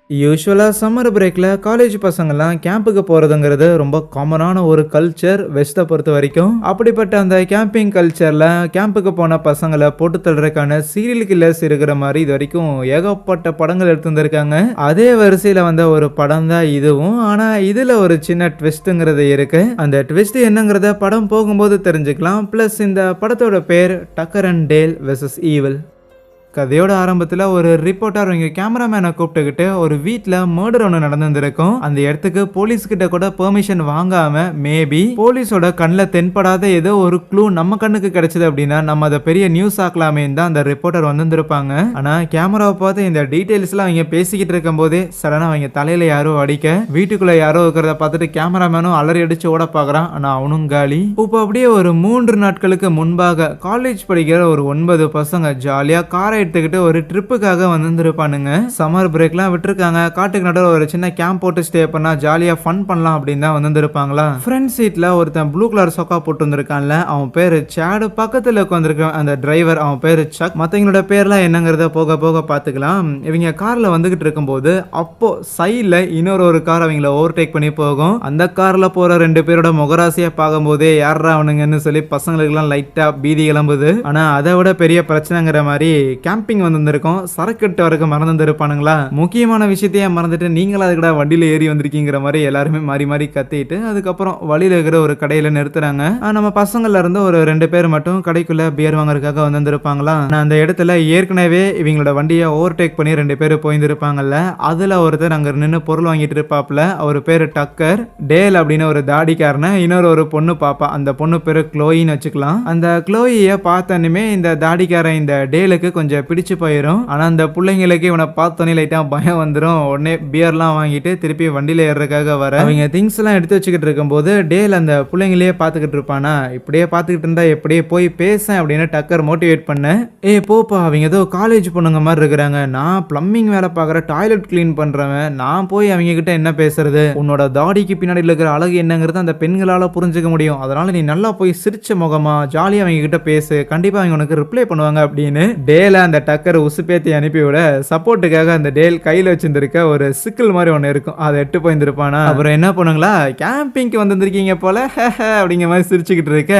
யூசுவலா summer பிரேக்ல college பசங்கலாம் கேம்புக்கு போறதுங்கிறது ரொம்ப காமனான ஒரு கல்ச்சர் வெஸ்ட்டை பொறுத்த வரைக்கும். அப்படிப்பட்ட அந்த கேம்பிங் கல்ச்சர்ல கேம்புக்கு போன பசங்கள போட்டு தள்ளுறதுக்கான சீரியல் கில்லர்ஸ் இருக்கிற மாதிரி இது வரைக்கும் ஏகப்பட்ட படங்கள் எடுத்து வந்திருக்காங்க. அதே வரிசையில வந்த ஒரு படம் தான் இதுவும். ஆனா இதுல ஒரு சின்ன ட்விஸ்ட்ங்கிறது இருக்கு. அந்த ட்விஸ்ட் என்னங்கிறத படம் போகும்போது தெரிஞ்சுக்கலாம். பிளஸ் இந்த படத்தோட பேர் டக்கர் அண்ட் டேல் வெர்சஸ் ஈவில். கதையோட ஆரம்பத்துல ஒரு ரிப்போர்ட்டர் இங்க கேமராமேனை கூப்பிட்டுக்கிட்டு ஒரு வீட்ல மர்டர் ஒன்று நடந்திருக்கும். அந்த இடத்துக்கு போலீஸ் கிட்ட கூட பெர்மிஷன் வாங்காம மேபி போலீஸோட கண்ணில் தென்படாத ஏதோ ஒரு க்ளூ நம்ம கண்ணுக்கு கிடைச்சது அப்படின்னா நம்ம அதை பெரிய நியூஸ் ஆக்கலாமே தான் அந்த ரிப்போர்ட்டர் வந்திருப்பாங்க. ஆனா கேமராவை பார்த்து இந்த டீடைல்ஸ் எல்லாம் அவங்க பேசிக்கிட்டு இருக்கும் போதே சடனா அவங்க தலையில யாரோ அடிக்க வீட்டுக்குள்ள யாரோ இருக்கிறத பார்த்துட்டு கேமராமேனும் அலறி அடிச்சு ஓட பாக்குறான். ஆனா அவனும் காலி. இப்போ அப்படியே ஒரு 3 நாட்களுக்கு முன்பாக காலேஜ் படிக்கிற ஒரு 9 பசங்க ஜாலியா காரை எடுத்துக்கிட்டு ஒரு ட்ரிப்புக்காக வந்திருப்பானுங்க. சம்மர் பிரேக்லாம் விட்டுருக்காங்க. காட்டுக்கு நடுவில் ஒரு சின்ன கேம்ப் போட்டு ஸ்டே பண்ணா ஜாலியா ஃபன் பண்ணலாம் அப்படின்னு தான் வந்திருப்பாங்களா. ஃப்ரண்ட் சீட்ல ஒருத்தன் ப்ளூ கலர் சொக்கா போட்டு வந்திருக்கான்ல, அவன் பேரு சாடு. பக்கத்துல உட்காந்துருக்கான் அந்த டிரைவர், அவன் பேரு சக். மத்தவங்களோட பேர்லாம் என்னங்கிறத போக போக பாத்துக்கலாம். இவங்க கார்ல வந்துகிட்டு இருக்கும்போது அப்போ சைட்ல இன்னொரு கார் அவங்கள ஓவர்டேக் பண்ணி போகும். அந்த கார்ல போற 2 பேரோட முகராசியா பார்க்கும்போதே யாரா அவனுங்கன்னு சொல்லி பசங்களுக்கு எல்லாம் லைட்டா பீதி கிளம்புது. ஆனா அதை விட பெரிய பிரச்சனைங்கிற மாதிரி கேம்பிங் வந்திருக்கோம். சரக்கு வரைக்கும் மறந்துருப்பானுங்களா. முக்கியமான விஷயத்தையே மறந்துட்டு நீங்களா அதுக்கடா வண்டியில ஏறி வந்திருக்கீங்கிற மாதிரி எல்லாருமே மாறி மாறி கத்திட்டு அதுக்கப்புறம் வழியில இருக்கிற ஒரு கடையில நிறுத்துறாங்க. நம்ம பசங்கள்ல இருந்து ஒரு 2 பேர் மட்டும் கடைக்குள்ள பியர் வாங்குறதுக்காக வந்திருப்பாங்களா. அந்த இடத்துல ஏற்கனவே இவங்களோட வண்டியை ஓவர்டேக் பண்ணி 2 பேர் போயிருந்திருப்பாங்கல்ல. அதுல ஒருத்தர் அங்க நின்று பொருள் வாங்கிட்டு இருப்பாப்ல. அவர் பேரு டக்கர். டேல் அப்படின்னு ஒரு தாடிக்காரன ஒரு பொண்ணு பாப்பா. அந்த பொண்ணு பேரு க்ளோயின்னு வச்சுக்கலாம். அந்த க்ளோயிய பார்த்தனுமே இந்த தாடிக்காரன் இந்த டேலுக்கு கொஞ்சம் பிடிச்சு போயிடும். ஆனா அந்த பிள்ளைங்களுக்கு இவனை பார்த்தோன்னே லைட்டா பயம் வந்துடும். உடனே பியர்லாம் வாங்கிட்டு திருப்பி வண்டியில ஏறதுக்காக வர அவங்க திங்ஸ் எல்லாம் எடுத்து வச்சுக்கிட்டு இருக்கும்போது டேல் அந்த பிள்ளைங்களையே பார்த்துக்கிட்டு இருப்பானா. இப்படியே பார்த்துக்கிட்டு இருந்தா எப்படியே போய் பேச அப்படின்னு டக்கர் மோட்டிவேட் பண்ண, போப்பா அவங்க ஏதோ காலேஜ் பொண்ணுங்க மாதிரி இருக்கிறாங்க, நான் பிளம்பிங் வேலை பார்க்குற, டாய்லெட் கிளீன் பண்றவன், நான் போய் அவங்க கிட்ட என்ன பேசுறது, உன்னோட தாடிக்கு பின்னாடி இருக்கிற அழகு என்னங்கிறது அந்த பெண்களால புரிஞ்சுக்க முடியும், அதனால நீ நல்லா போய் சிரிச்ச முகமா ஜாலியா அவங்க கிட்ட பேசு, கண்டிப்பா அவங்க உனக்கு ரிப்ளை பண்ணுவாங்க அப்படின்னு டேல அந்த டக்கர் உசுப்பேத்தி அனுப்பிவிட சப்போர்ட்டுக்காக அந்த டேல் கையில் வச்சிருந்திருக்க ஒரு சிக்கல் மாதிரி ஒன்று இருக்கும், அதை எட்டு போயிருப்பானா. அப்புறம் என்ன பண்ணுங்களா, கேம்பிங்க்கு வந்திருக்கீங்க போல அப்படிங்கிற மாதிரி சிரிச்சுக்கிட்டு இருக்க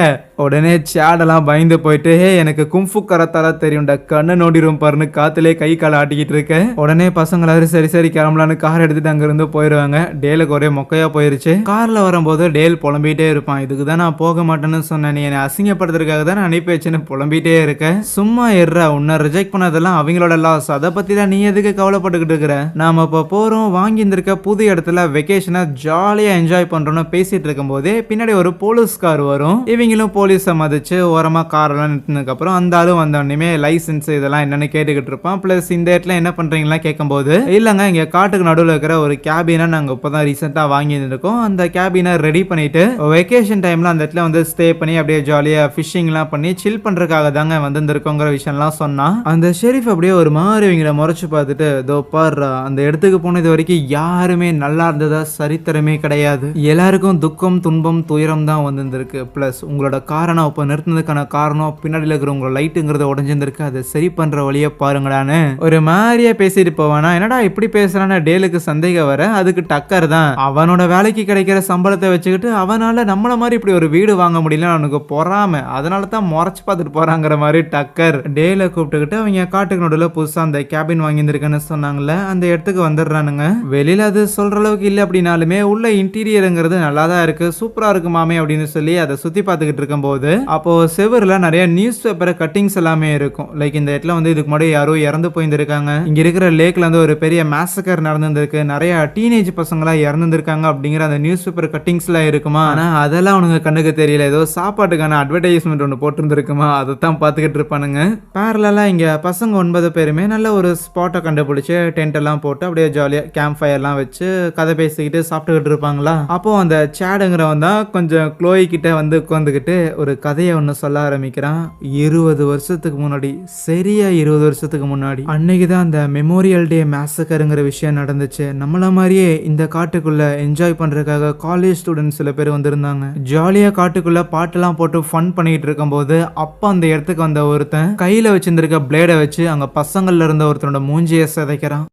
உடனே சேடெல்லாம் பயந்து போயிட்டு எனக்கு கும்ஃபு கரத்தால தெரியும்டா கண்ணை நோடிரும் பாருன்னு காத்துலே கை காலை ஆட்டிக்கிட்டு இருக்க. உடனே பசங்களாரு சரி சரி கிளம்பலான்னு கார் எடுத்துட்டு அங்க இருந்து போயிடுவாங்க. டேலுக்கு ஒரே மொக்கையா போயிருச்சு. கார்ல வரும்போது டேல் புலம்பிட்டே இருப்பான், இதுக்கு தான் நான் போக மாட்டேன்னு சொன்னேன், நீ என்னை அசிங்கப்படுத்துறதுக்காக தான் அனுப்பி வச்சுன்னு புலம்பிட்டே இருக்க. சும்மா இருறா, உன்னை ரிஜெக்ட் பண்ணதெல்லாம் அவங்களோட லாஸ், அதை பத்தி தான் நீ எதுக்கு கவலைப்பட்டுக்கிட்டு இருக்கிற, நாம இப்போ போறோம் வாங்கி இருந்திருக்க புது இடத்துல வெக்கேஷனை ஜாலியா என்ஜாய் பண்றோம்னு பேசிட்டு இருக்கும் போதே பின்னாடி ஒரு போலீஸ் கார் வரும். இவங்களும் போலீஸை மதிச்சு ஓரமா காரெல்லாம் நிறுத்தினதுக்கு அப்புறம் அந்த ஆளும் வந்தோடனே லைசன்ஸ் இதெல்லாம் என்னன்னு கேட்டுக்கிட்டு இருப்பான். பிளஸ் இந்த இடத்துல என்ன பண்றீங்களா கேட்கும்போது, இல்லங்க இங்க காட்டுக்கு நடுவில் இருக்கிற ஒரு கேபினை நாங்க இப்பதான் ரீசெண்டா வாங்கி இருக்கோம், அந்த கேபினை ரெடி பண்ணிட்டு வெக்கேஷன் டைம்ல அந்த இடத்துல வந்து ஸ்டே பண்ணி அப்படியே ஜாலியா ஃபிஷிங் எல்லாம் பண்ணி சில் பண்றதுக்காக தாங்க வந்திருக்கோங்கிற விஷயம் எல்லாம் சொன்னா. அந்த ஷெரீஃப் அப்படியே ஒரு மாதிரி இவங்களை முறைச்சு பார்த்துட்டு, இதோ பாரு அந்த இடத்துக்கு போனது வரைக்கும் யாருமே நல்லா இருந்ததா சரித்திரமே கிடையாது, எல்லாருக்கும் துக்கம் துன்பம் துயரம் தான் வந்திருக்கு, பிளஸ் உங்களோட காரணம் இப்போ நிறுத்தினதுக்கான காரணம் பின்னாடியில் இருக்கிற உங்களோட லைட்டுங்கிறத உடஞ்சிருக்கு, அதை சரி பண்ற வழியை பாருங்கடான்னு ஒரு மாதிரியா பேசிட்டு போவானா. என்னடா இப்படி பேசுறான்னு டேலுக்கு சந்தேகம் வர, அதுக்கு டக்கர் தான் அவனோட வேலைக்கு கிடைக்கிற சம்பளத்தை வச்சுக்கிட்டு அவனால நம்மள மாதிரி இப்படி ஒரு வீடு வாங்க முடியல அவனுக்கு பொறாம, அதனால தான் முறைச்சு பார்த்துட்டு போறாங்கிற மாதிரி டக்கர் டேல கூப்பிட்டுக்கிட்டு அவங்க காட்டுக்கு நடுவில் புதுசா அந்த கேபின் வாங்கியிருக்கேன்னு சொன்னாங்கல்ல, அந்த இடத்துக்கு வந்துடுறானுங்க. வெளியில அது சொல்ற அளவுக்கு இல்லை அப்படின்னாலுமே உள்ள இன்டீரியருங்கிறது நல்லா தான் இருக்கு, சூப்பரா இருக்குமாமே அப்படின்னு சொல்லி அதை சுத்தி பார்த்துக்கிட்டு இருக்கும்போது அப்போ செவர்ல நிறைய நியூஸ் பேப்பர் கட்டிங்ஸ் எல்லாமே இருக்கும். லைக் இந்த இடத்துல வந்து இதுக்கு முன்னாடி யாரோ இறந்து போயிருந்திருக்காங்க, இங்க இருக்கிற லேக்ல வந்து ஒரு பெரிய மேசக்கர் நடந்திருக்கு, நிறைய டீனேஜ் பசங்களா இறந்துருக்காங்க அப்படிங்கிற அந்த நியூஸ் பேப்பர் கட்டிங்ஸ் எல்லாம் இருக்குமா. ஆனா அதெல்லாம் அவனுங்க கண்ணுக்கு தெரியல, ஏதோ சாப்பாட்டுக்கான அட்வர்டைஸ்மெண்ட் ஒன்று போட்டிருந்திருக்குமா, அதை தான் பார்த்துக்கிட்டு இருப்பானுங்க. பேரலா இங்க பசங்க 9 பேருமே நல்ல ஒரு ஸ்பாட்டை கண்டுபிடிச்சு டென்ட் எல்லாம் போட்டு அப்படியே ஜாலியா கேம்ப் ஃபயர் எல்லாம் வச்சு கதை பேசிக்கிட்டு சாப்பிட்டுக்கிட்டு இருப்பாங்களா. அப்போ அந்த சேடுங்கிறவன் தான் கொஞ்சம் க்ளோய் கிட்ட வந்து உட்காந்துக்கிட்டு ஒரு கதையை ஒன்று சொல்ல ஆரம்பிக்கிறான். 20 வருஷத்துக்கு முன்னாடி, சரியா 20 வருஷத்துக்கு முன்னாடி அன்னைக்கு தான் அந்த மெமோரியல் டே மேசக்கருங்கிற விஷயம் நடந்துச்சு. நம்மள மாதிரியே இந்த காட்டுக்குள்ள என்ஜாய் பண்றதுக்காக காலேஜ் ஸ்டூடெண்ட்ஸ் சில பேர் வந்திருந்தாங்க. ஜாலியா காட்டுக்குள்ள பாட்டெல்லாம் போட்டு ஃபன் பண்ணிட்டு இருக்கும் போது அப்ப அந்த இடத்துக்கு வந்த ஒருத்தன் கையில வச்சிருந்திருக்க பிளேடை வச்சு அங்க பசங்கள்ல இருந்த ஒருத்தனோட மூஞ்சியை சிதைக்கிறான்.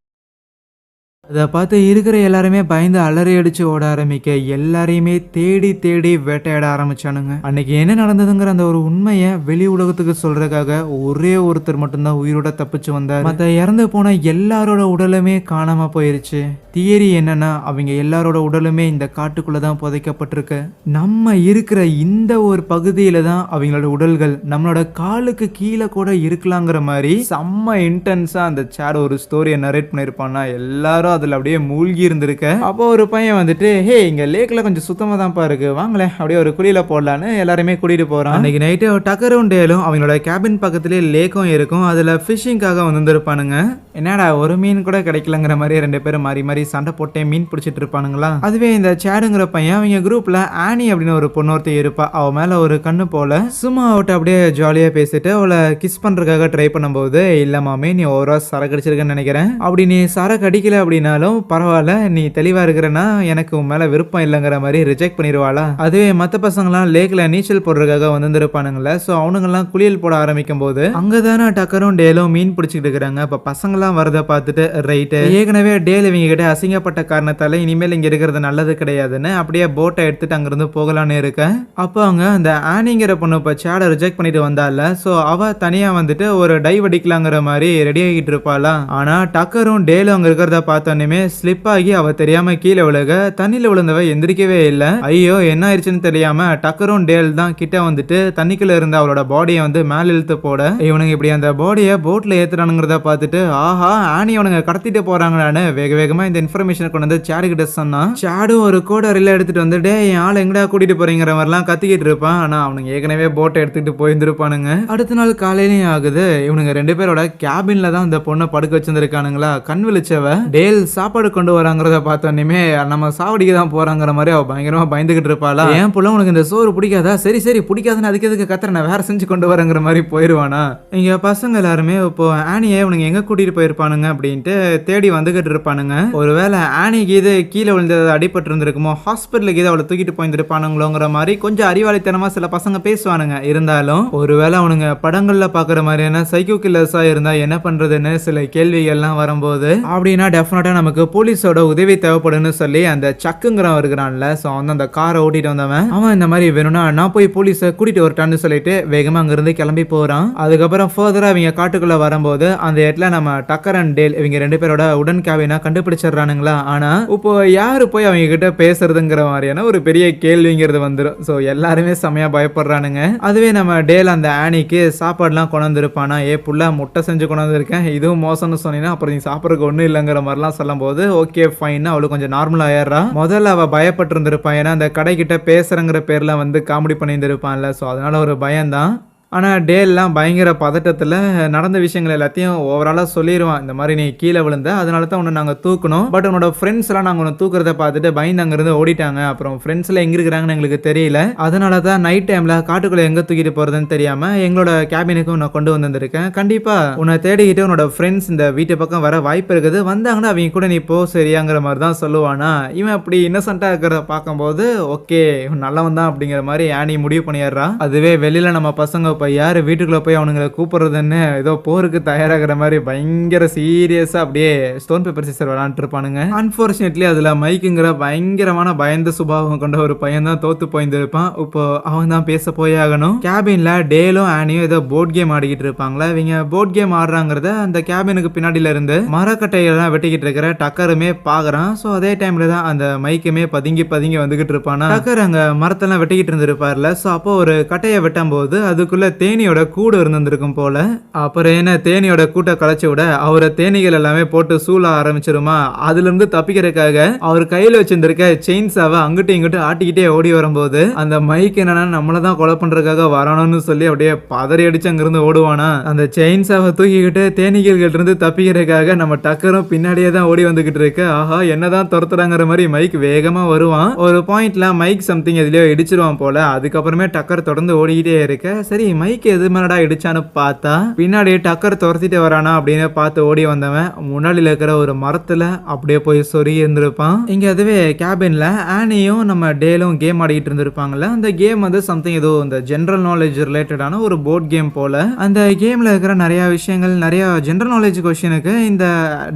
அதை பார்த்து இருக்கிற எல்லாருமே பயந்து அலறி அடிச்சு ஓட ஆரம்பிக்க எல்லாரையுமே தேடி தேடி வேட்டையாட ஆரம்பிச்சானுங்க. அன்னைக்கு என்ன நடந்ததுங்கிற அந்த ஒரு உண்மையை வெளி உலகத்துக்கு சொல்றதுக்காக ஒரே ஒருத்தர் மட்டும்தான் உயிரோட தப்பிச்சு வந்தார். மற்ற இறந்து போன எல்லாரோட உடலுமே காணாம போயிருச்சு. தியரி என்னன்னா அவங்க எல்லாரோட உடலுமே இந்த காட்டுக்குள்ளதான் புதைக்கப்பட்டிருக்கு. நம்ம இருக்கிற இந்த ஒரு பகுதியில தான் அவங்களோட உடல்கள் நம்மளோட காலுக்கு கீழே கூட இருக்கலாங்கிற மாதிரி செம்ம இன்டென்ஸா அந்த சேட் ஒரு ஸ்டோரியை நரேட் பண்ணிருப்பான்னா எல்லாரும் அதுல அப்படியே மூழ்கி இருந்திருக்க. அப்போ ஒரு பையன் வந்துட்டு ஹே இங்க லேக்ல கொஞ்சம் சுத்தமா தான்ப்பா இருக்கு, வாங்களே அப்படியே ஒரு குடியில போடலான்னு எல்லாருமே கூட்டிட்டு போறான். அன்னைக்கு நைட்டு டக்கரும் டேலும் அவங்களோட கேபின் பக்கத்துலேயே லேக்கும் இருக்கும். அதுல ஃபிஷிங்காக வந்திருப்பானுங்க. என்னடா ஒரு மீன் கூட கிடைக்கலங்கிற மாதிரி 2 பேரும் மாறி மாறி சண்டை போட்டே மீன் பிடிச்சிட்டு இருப்பானுங்களா. அதுவே இந்த சேடுங்கிற பையன் அவங்க குரூப்ல ஆனி அப்படின்னு ஒரு பொண்ணு ஒருத்தர் இருப்பா. அவ மேல ஒரு கண்ணு போல சும்மா அவட்ட அப்படியே ஜாலியா பேசிட்டு அவளை கிஸ் பண்றதுக்காக ட்ரை பண்ணும்போது இல்ல மாமே நீ ஓவரா சரக்கு அடிச்சிருக்கன்னு நினைக்கிறேன், அப்படி நீ சரக்கு அடிக்கல அப்படின்னாலும் பரவாயில்ல நீ தெளிவா இருக்கிறன்னா எனக்கு உன் மேல விருப்பம் இல்லைங்கிற மாதிரி ரிஜெக்ட் பண்ணிடுவாளா. அதுவே மற்ற பசங்களாம் லேக்ல நீச்சல் போடுறதுக்காக வந்திருப்பானுங்களே. ஸோ அவனுங்கெல்லாம் குளியல் போட ஆரம்பிக்கும் போது அங்கதானே டக்கரும் டேலும் மீன் பிடிச்சிட்டு இருக்கிறாங்க. அப்ப பசங்களாம் வரதை பார்த்துட்டு ரைட்டு ஏற்கனவே டேல் இவங்க கிட்ட அசிங்கப்பட்ட காரணத்தால இனிமேல் இங்க இருக்கிறது நல்லது கிடையாதுன்னு அப்படியே போட்டை எடுத்துட்டு அங்கிருந்து போகலான்னு இருக்கேன். அப்போ அவங்க அந்த ஆனிங்கிற பொண்ணு இப்போ சேடை ரிஜெக்ட் பண்ணிட்டு வந்தால. ஸோ அவ தனியா வந்துட்டு ஒரு டைவ் அடிக்கலாங்கிற மாதிரி ரெடி ஆகிட்டு இருப்பாளா. ஆனா டக்கரும் டேலும் அங்க இருக்கிறத பார்த்தோன்னே ஸ்லிப் ஆகி அவ தெரியாம கீழே விழுக தண்ணியில விழுந்தவ எந்திரிக்கவே இல்லை. ஐயோ என்ன ஆயிடுச்சுன்னு தெரியாம டக்கரும் டேல் தான் கிட்ட வந்துட்டு தண்ணிக்குள்ள இருந்த அவளோட பாடியை வந்து மேல இழுத்து போட இவனுங்க இப்படி அந்த பாடியை போட்ல ஏத்துறானுங்கிறத பார்த்துட்டு ஆஹா ஆனி அவனுங்க கடத்திட்டு போறாங்களான்னு வேக வேகமா இந்த இன்ஃபர்மேஷன் கொண்டு வந்து சேடு கிட்ட சொன்னான். சேடும் ஒரு கோடரில எடுத்துட்டு வந்துட்டு என் ஆளை எங்கடா கூட்டிட்டு போறீங்கிற மாதிரிலாம் கத்திக்கிட்டு இருப்பான். ஆனா அவனுங்க ஏற்கனவே போட்டை எடுத்துட்டு போயிருந்திருப்பானுங்க. அடுத்த நாள் காலையிலயும் ஆகுது. இவனுங்க 2 பேரோட கேபின்ல தான் இந்த பொண்ணை படுக்க வச்சிருந்திருக்கானுங்களா. கண் விழிச்சவ டேல் சாப்பாடு கொண்டு வராங்கிறத பார்த்தோன்னே நம்ம சாவடிக்கு தான் போறாங்கிற மாதிரி அவ பயங்கரமா பயந்துகிட்டு இருப்பாளா. ஏன் புள்ள உனக்கு இந்த சோறு பிடிக்காதா, சரி சரி பிடிக்காதுன்னு அதுக்கு எதுக்கு கத்துற, நான் வேற செஞ்சு கொண்டு வரங்கிற மாதிரி போயிருவானா. இங்க பசங்க எல்லாருமே இப்போ ஆனியை இவனுங்க எங்க கூட்டிட்டு போயிருப்பானுங்க அப்படின்ட்டு தேடி வந்துகிட்டு இருப்பானுங்க. ஒருவேளை ஆனிக்கு இது கீழே விழுந்தது அடிபட்டு இருந்திருக்குமோ, ஹாஸ்பிட்டலுக்கு இது அவளை தூக்கிட்டு போயிருப்பானுங்களோங்கிற மாதிரி கொஞ்சம் அறிவாளித்தனமா சில பசங்க பேசுவானுங்க. இருந்தாலும் ஒருவேளை அவனுங்க படங்கள்ல பாக்குற மாதிரியான சைக்கோ கில்லர்ஸா இருந்தா என்ன பண்றதுன்னு சில கேள்விகள்லாம் வரும்போது அப்படின்னா டெஃபினட்டா நமக்கு போலீஸோட உதவி தேவைப்படுன்னு சொல்லி அந்த சக்குங்கிறவன் இருக்கிறான்ல. ஸோ அவன் அந்த காரை ஓட்டிட்டு வந்தவன் அவன் இந்த மாதிரி வேணும்னா நான் போய் போலீஸை கூட்டிட்டு வரட்டான்னு சொல்லிட்டு வேகமா அங்கிருந்து கிளம்பி போறான். அதுக்கப்புறம் ஃபர்தரா அவங்க காட்டுக்குள்ள வரும்போது அந்த இடத்துல நம்ம டக்கர் அண்ட் டேல் இவங்க 2 பேரோட உடன் கேபினா கண்டுபிடிச்சிடறானுங்களா. ஆனா இப்போ யாரு போய் அவங்க கிட்ட பேசுறதுங்கிற மாதிரியான ஒரு பெரிய கேள்விங்கிறது வந்துடும். ஸோ எல்லாருமே செமையா பயப்படுறானுங்க. அதுவே நம்ம டேல் அந்த ஆனிக்கு சாப்பாடுலாம் கொண்டு வந்திருப்பானா, ஏ புள்ள முட்டை செஞ்சு கொண்டு வந்திருக்கேன், இதுவும் மோசம்னு சொன்னீங்கன்னா அப்புறம் நீ சாப்பிட்றதுக்கு ஒன்றும் இல்லைங்கிற மாதிரிலாம் சொல்லும் போது ஓகே ஃபைன் அவளுக்கு கொஞ்சம் நார்மல் ஆயிடுறா. முதல்ல அவ பயப்பட்டு இருந்திருப்பான். ஏன்னா அந்த கடைக்கிட்ட பேசுறங்கிற பேர்ல வந்து காமெடி பண்ணியிருந்திருப்பான்ல. ஸோ அதனால ஒரு பயம்தான். ஆனால் டேல்லாம் பயங்கர பதட்டத்தில் நடந்த விஷயங்கள் எல்லாத்தையும் ஓவராலாக சொல்லிடுவான். இந்த மாதிரி நீ கீழே விழுந்த, அதனால தான் உன்னை நாங்கள் தூக்கணும். பட் உன்னோட ஃப்ரெண்ட்ஸ்லாம் நாங்கள் உன்னை தூக்குறத பார்த்துட்டு பயந்து அங்கேருந்து ஓடிட்டாங்க. அப்புறம் ஃப்ரெண்ட்ஸ்லாம் எங்கே இருக்கிறாங்கன்னு எங்களுக்கு தெரியல. அதனால தான் நைட் டைமில் காட்டுக்குள்ளே எங்கே தூக்கிட்டு போகிறதுன்னு தெரியாமல் எங்களோட கேபினுக்கு உன்னை கொண்டு வந்திருக்கேன். கண்டிப்பாக உன்னை தேடிக்கிட்டு உன்னோட ஃப்ரெண்ட்ஸ் இந்த வீட்டு பக்கம் வர வாய்ப்பு இருக்குது. வந்தாங்கன்னா அவங்க கூட நீ போ சரியாங்கிற மாதிரி தான் சொல்லுவானா. இவன் அப்படி இன்னசென்ட்டாக இருக்கிறத பார்க்கும்போது ஓகே நல்லவன் தான் அப்படிங்கிற மாதிரி ஆனி முடிவு பண்ணிடுறா. அதுவே வெளியில் நம்ம பசங்க இப்போ யார் வீட்டுக்குள்ளே போய் அவனுங்களை கூப்பிட்றதுன்னு ஏதோ போருக்கு தயாராகிற மாதிரி பயங்கர சீரியஸாக அப்படியே ஸ்டோன் பேப்பர் சிசர் விளாண்டுட்டு இருப்பானுங்க. அன்ஃபார்ச்சுனேட்லி அதில் மைக்குங்கிற பயங்கரமான பயந்த சுபாவம் கொண்ட ஒரு பையன் தான் தோத்து போயிருந்திருப்பான். இப்போ அவன் தான் பேச போய் ஆகணும். கேபின்ல டேலும் ஆனியும் ஏதோ போர்ட் கேம் ஆடிக்கிட்டு இருப்பாங்களா. இவங்க போர்ட் கேம் ஆடுறாங்கிறத அந்த கேபினுக்கு பின்னாடியில இருந்து மரக்கட்டையெல்லாம் வெட்டிக்கிட்டு இருக்கிற டக்கருமே பாக்குறான். ஸோ அதே டைம்ல தான் அந்த மைக்குமே பதுங்கி பதுங்கி வந்துகிட்டு இருப்பானா. டக்கர் அங்க மரத்தெல்லாம் வெட்டிக்கிட்டு இருந்திருப்பார்ல. ஸோ அப்போ ஒரு கட்டையை வெட்டும் போது அதுக்குள்ள தேனியோட கூடு இருந்திருக்கும் போல. அப்புறம் என்ன தேனியோட கூட்டை களைச்சு விட அவரை தேனிகள் எல்லாமே போட்டு சூழ ஆரம்பிச்சிருமா. அதுல இருந்து தப்பிக்கிறதுக்காக அவர் கையில வச்சிருந்திருக்க செயின்ஸாவை அங்கிட்டும் இங்கிட்டும் ஆட்டிக்கிட்டே ஓடி வரும்போது அந்த மைக் என்னன்னா நம்மளதான் கொலை பண்றதுக்காக வரணும்னு சொல்லி அப்படியே பதறி அடிச்சு அங்கிருந்து ஓடுவானா. அந்த செயின்ஸாவை தூக்கிக்கிட்டு தேனிகள் இருந்து தப்பிக்கிறதுக்காக நம்ம டக்கரும் பின்னாடியே தான் ஓடி வந்துகிட்டு இருக்கு. ஆஹா என்னதான் துரத்துறாங்கிற மாதிரி மைக் வேகமா வருவான். ஒரு பாயிண்ட்ல மைக் சம்திங் எதுலயோ இடிச்சிருவான் போல. அதுக்கப்புறமே டக்கர் தொடர்ந்து ஓடிக்கிட்டே இருக்க. சரி மைக் எது மேலடா இடிச்சான்னு பார்த்தா பின்னாடி டக்கர் துரத்திட்டு வரானா அப்படின்னு பார்த்து ஓடி வந்தவன் முன்னாடியில் இருக்கிற ஒரு மரத்துல அப்படியே போய் சொறி இருந்திருப்பான். இங்க அதுவே கேபின்ல ஆனியும் நம்ம டேலும் கேம் ஆடிட்டு இருந்திருப்பாங்கல்ல. அந்த கேம் வந்து சம்திங் ஏதோ இந்த ஜெனரல் நாலேஜ் ரிலேட்டடான ஒரு போர்ட் கேம் போல. அந்த கேம்ல இருக்கிற நிறைய விஷயங்கள், நிறைய ஜெனரல் நாலேஜ் கொஸ்டினுக்கு இந்த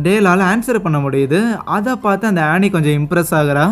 டேலால ஆன்சர் பண்ண முடியுது. அதை பார்த்து அந்த ஆனி கொஞ்சம் இம்ப்ரெஸ் ஆகுறா.